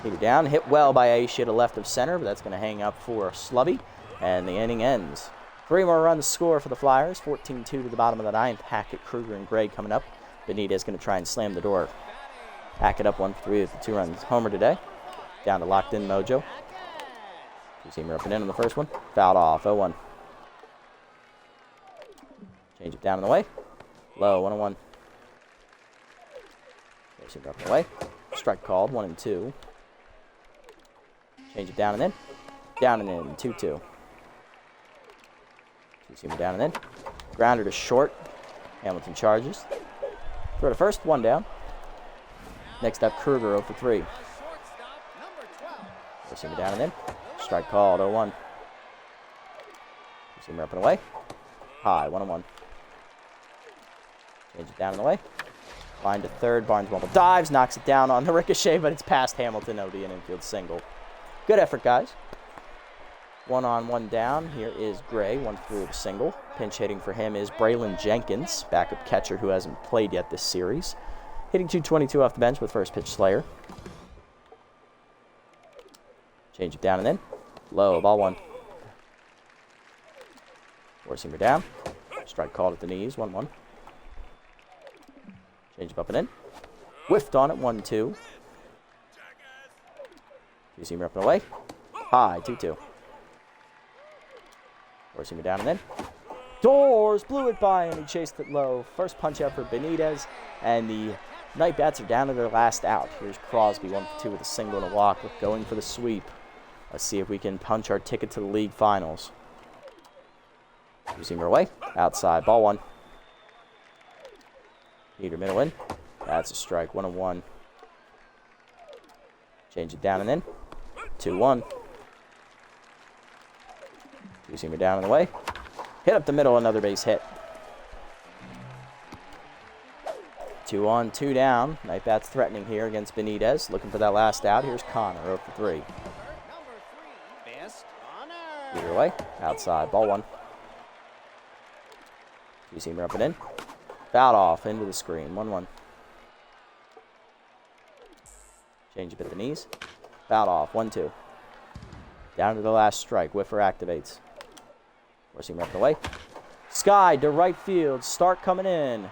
Heater down, hit well by Aisha to left of center, but that's going to hang up for Slubby, and the inning ends. 3 more runs score for the Flyers, 14-2 to the bottom of the ninth. Hackett, Kruger, and Gray coming up. Benitez going to try and slam the door. Hackett up 1 for 3 with the 2-run homer today. Down to locked in Mojo. Two-seamer up and in on the first one. Fouled off, 0-1. Change it down in the way. Low, 1-1. Two-seamer up and away. Strike called, 1-2. Change it down and in. Down and in, 2-2. Two-seamer down and in. Grounder to short. Hamilton charges. Throw to first, 1 down. Next up, Kruger, 0 for 3. Receiver down and in. Strike called, 0-1. Receiver up and away. High, 1-1. Change it down and away. Line to third. Barnes-Wobble dives, knocks it down on the ricochet, but it's past Hamilton. OD an infield single. Good effort, guys. 1 on, 1 down. Here is Gray, 1 for 3 with a single. Pinch hitting for him is Braylon Jenkins, backup catcher who hasn't played yet this series. Hitting .222 off the bench with first pitch Slayer. Change it down and in. Low, ball 1. Four-seamer down. Strike called at the knees, 1-1. Change it up and in. Whiffed on it, 1-2. Two-seamer up and away. High, 2-2. Four-seamer down and in. Doors blew it by and he chased it low. First punch out for Benitez, and the Night Bats are down to their last out. Here's Crosby, 1 for 2 with a single and a walk, going for the sweep. Let's see if we can punch our ticket to the league finals. Two-seamer away, outside, ball 1. Heater middle in. That's a strike, 1-1. Change it down and in. 2-1. Two-seamer down and away. Hit up the middle, another base hit. 2 on, 2 down. Night Bats threatening here against Benitez. Looking for that last out. Here's Connor, 0 for 3. Either way, outside, ball 1. Two-seamer up and in. Fouled off into the screen, 1-1. Change up at the knees. Fouled off, 1-2. Down to the last strike. Whiffer activates. Four-seamer up and away. Sky to right field. Stark coming in.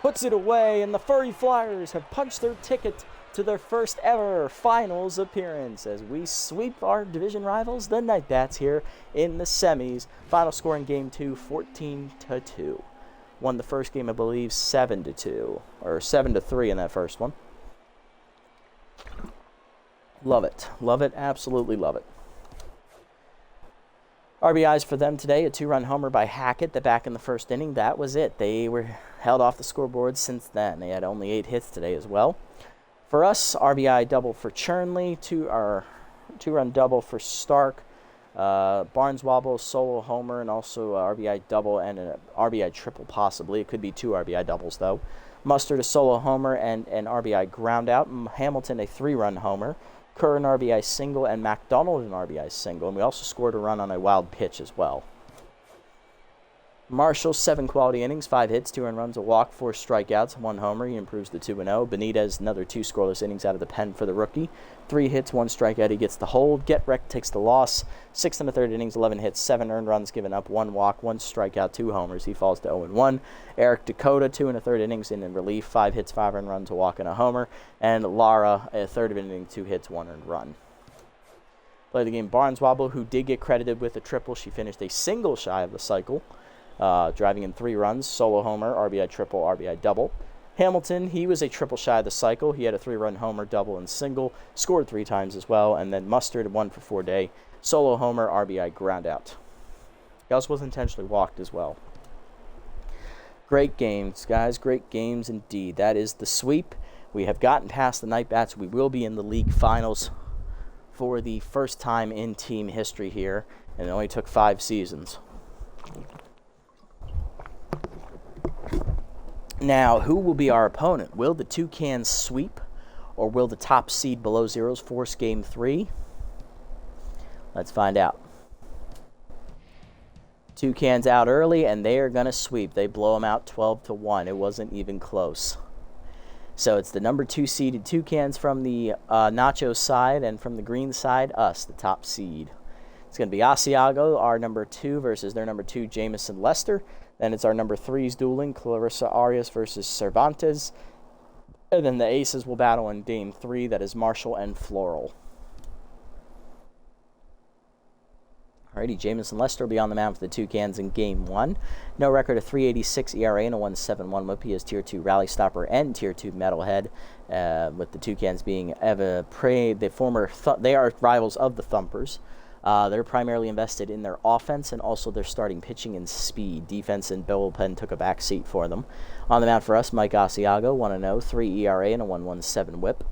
Puts it away, and the Furry Flyers have punched their ticket to their first ever finals appearance as we sweep our division rivals, the Night Bats, here in the semis. Final score in Game 2, 14-2. Won the first game, I believe, 7-2, or 7-3 in that first one. Love it. Love it. Absolutely love it. RBIs for them today, a 2-run homer by Hackett back in the first inning. That was it. They were held off the scoreboard since then. They had only 8 hits today as well. For us, RBI double for Chernley, 2-run double for Stark, Barnes-Wobble, solo homer, and also a RBI double and an RBI triple possibly. It could be 2 RBI doubles though. Mustard, a solo homer and an RBI ground out. Hamilton, a 3-run homer. Kerr, an RBI single, and MacDonald, an RBI single. And we also scored a run on a wild pitch as well. Marshall, 7 quality innings, 5 hits, 2 earned runs, a walk, 4 strikeouts, 1 homer. He improves to 2-0. Benitez, another 2 scoreless innings out of the pen for the rookie. 3 hits, 1 strikeout. He gets the hold. Getrek takes the loss. 6 1/3 innings, 11 hits, 7 earned runs given up, 1 walk, 1 strikeout, 2 homers. He falls to 0-1. Eric Dakota, 2 1/3 innings in relief, 5 hits, 5 earned runs, a walk, and a homer. And Lara, a third of an inning, 2 hits, 1 earned run. Play the game Barnes-Wobble, who did get credited with a triple. She finished a single shy of the cycle. Driving in 3 runs, solo homer, RBI triple, RBI double. Hamilton, he was a triple shy of the cycle. He had a 3-run homer, double, and single. Scored 3 times as well. And then Mustard, 1 for 4 day. Solo homer, RBI ground out. He also was intentionally walked as well. Great games, guys. Great games indeed. That is the sweep. We have gotten past the Night Bats. We will be in the league finals for the first time in team history here. And it only took 5 seasons. Now, who will be our opponent? Will the Toucans sweep, or will the top seed below zeros force Game 3? Let's find out. Toucans out early, and they are going to sweep. They blow them out 12-1. It wasn't even close. So it's the number 2 seeded Toucans from the Nacho side, and from the green side, us, the top seed. It's going to be Asiago, our number 2, versus their number 2, Jamison Lester. Then it's our number 3s dueling, Clarissa Arias versus Cervantes. And then the aces will battle in Game 3, that is Marshall and Floral. Alrighty, Jamison Lester will be on the mound for the Toucans in Game 1. No record of 3.86 ERA and a 1.71 whip. He is Tier 2 Rally Stopper and Tier 2 Metalhead, with the Toucans being Eva Prey. They are rivals of the Thumpers. They're primarily invested in their offense and also their starting pitching and speed. Defense and bullpen took a back seat for them. On the mound for us, Mike Asiago, 1-0, 3 ERA and a 1.17 whip.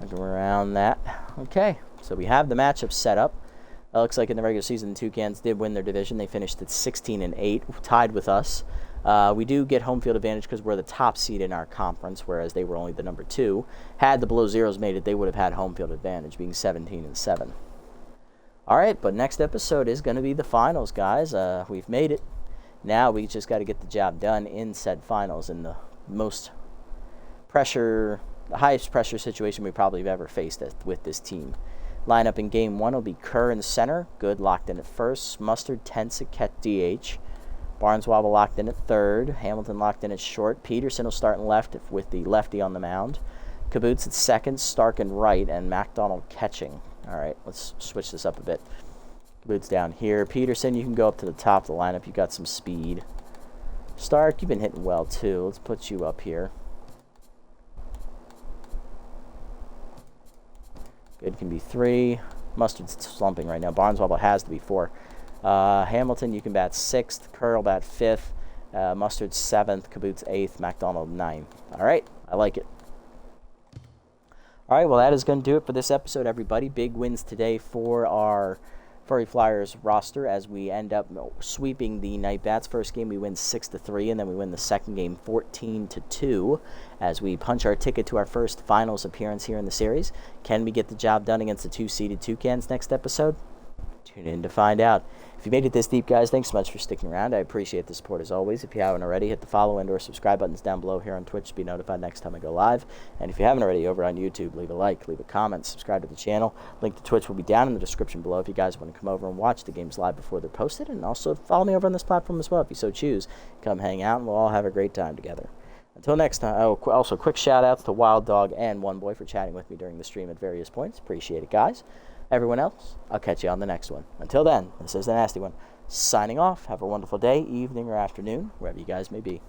Looking around that. Okay, so we have the matchup set up. It looks like in the regular season, the Toucans did win their division. They finished at 16-8, tied with us. We do get home field advantage because we're the top seed in our conference, whereas they were only the number 2. Had the below zeros made it, they would have had home field advantage, being 17-7. All right, but next episode is going to be the finals, guys. We've made it. Now we just got to get the job done in said finals in the highest pressure situation we probably have ever faced with this team. Lineup in Game 1 will be Kerr in center. Good locked in at first. Mustard, Tensick, Ket, DH. Barnes-Wobble locked in at third. Hamilton locked in at short. Peterson will start in left with the lefty on the mound. Caboose at second. Stark in right. And MacDonald catching. All right, let's switch this up a bit. Caboose down here. Peterson, you can go up to the top of the lineup. You got some speed. Stark, you've been hitting well too. Let's put you up here. Good can be 3. Mustard's slumping right now. Barnes-Wobble has to be 4. Hamilton, you can bat 6th. Kerr will bat 5th. Mustard 7th. Caboose 8th. MacDonald 9th. All right, I like it. All right, well, that is going to do it for this episode, everybody. Big wins today for our Furry Flyers roster as we end up sweeping the Night Bats. First game we win 6-3, and then we win the second game 14-2 as we punch our ticket to our first finals appearance here in the series. Can we get the job done against the 2-seeded Toucans next episode? Tune in to find out. If you made it this deep, guys, thanks so much for sticking around. I appreciate the support as always. If you haven't already, hit the follow and or subscribe buttons down below here on Twitch to be notified next time I go live. And if you haven't already, over on YouTube, leave a like, leave a comment, subscribe to the channel. Link to Twitch will be down in the description below if you guys want to come over and watch the games live before they're posted. And also follow me over on this platform as well if you so choose. Come hang out and we'll all have a great time together. Until next time, also quick shout-outs to Wild Dog and One Boy for chatting with me during the stream at various points. Appreciate it, guys. Everyone else, I'll catch you on the next one. Until then, this is the Nasty One, signing off. Have a wonderful day, evening, or afternoon, wherever you guys may be.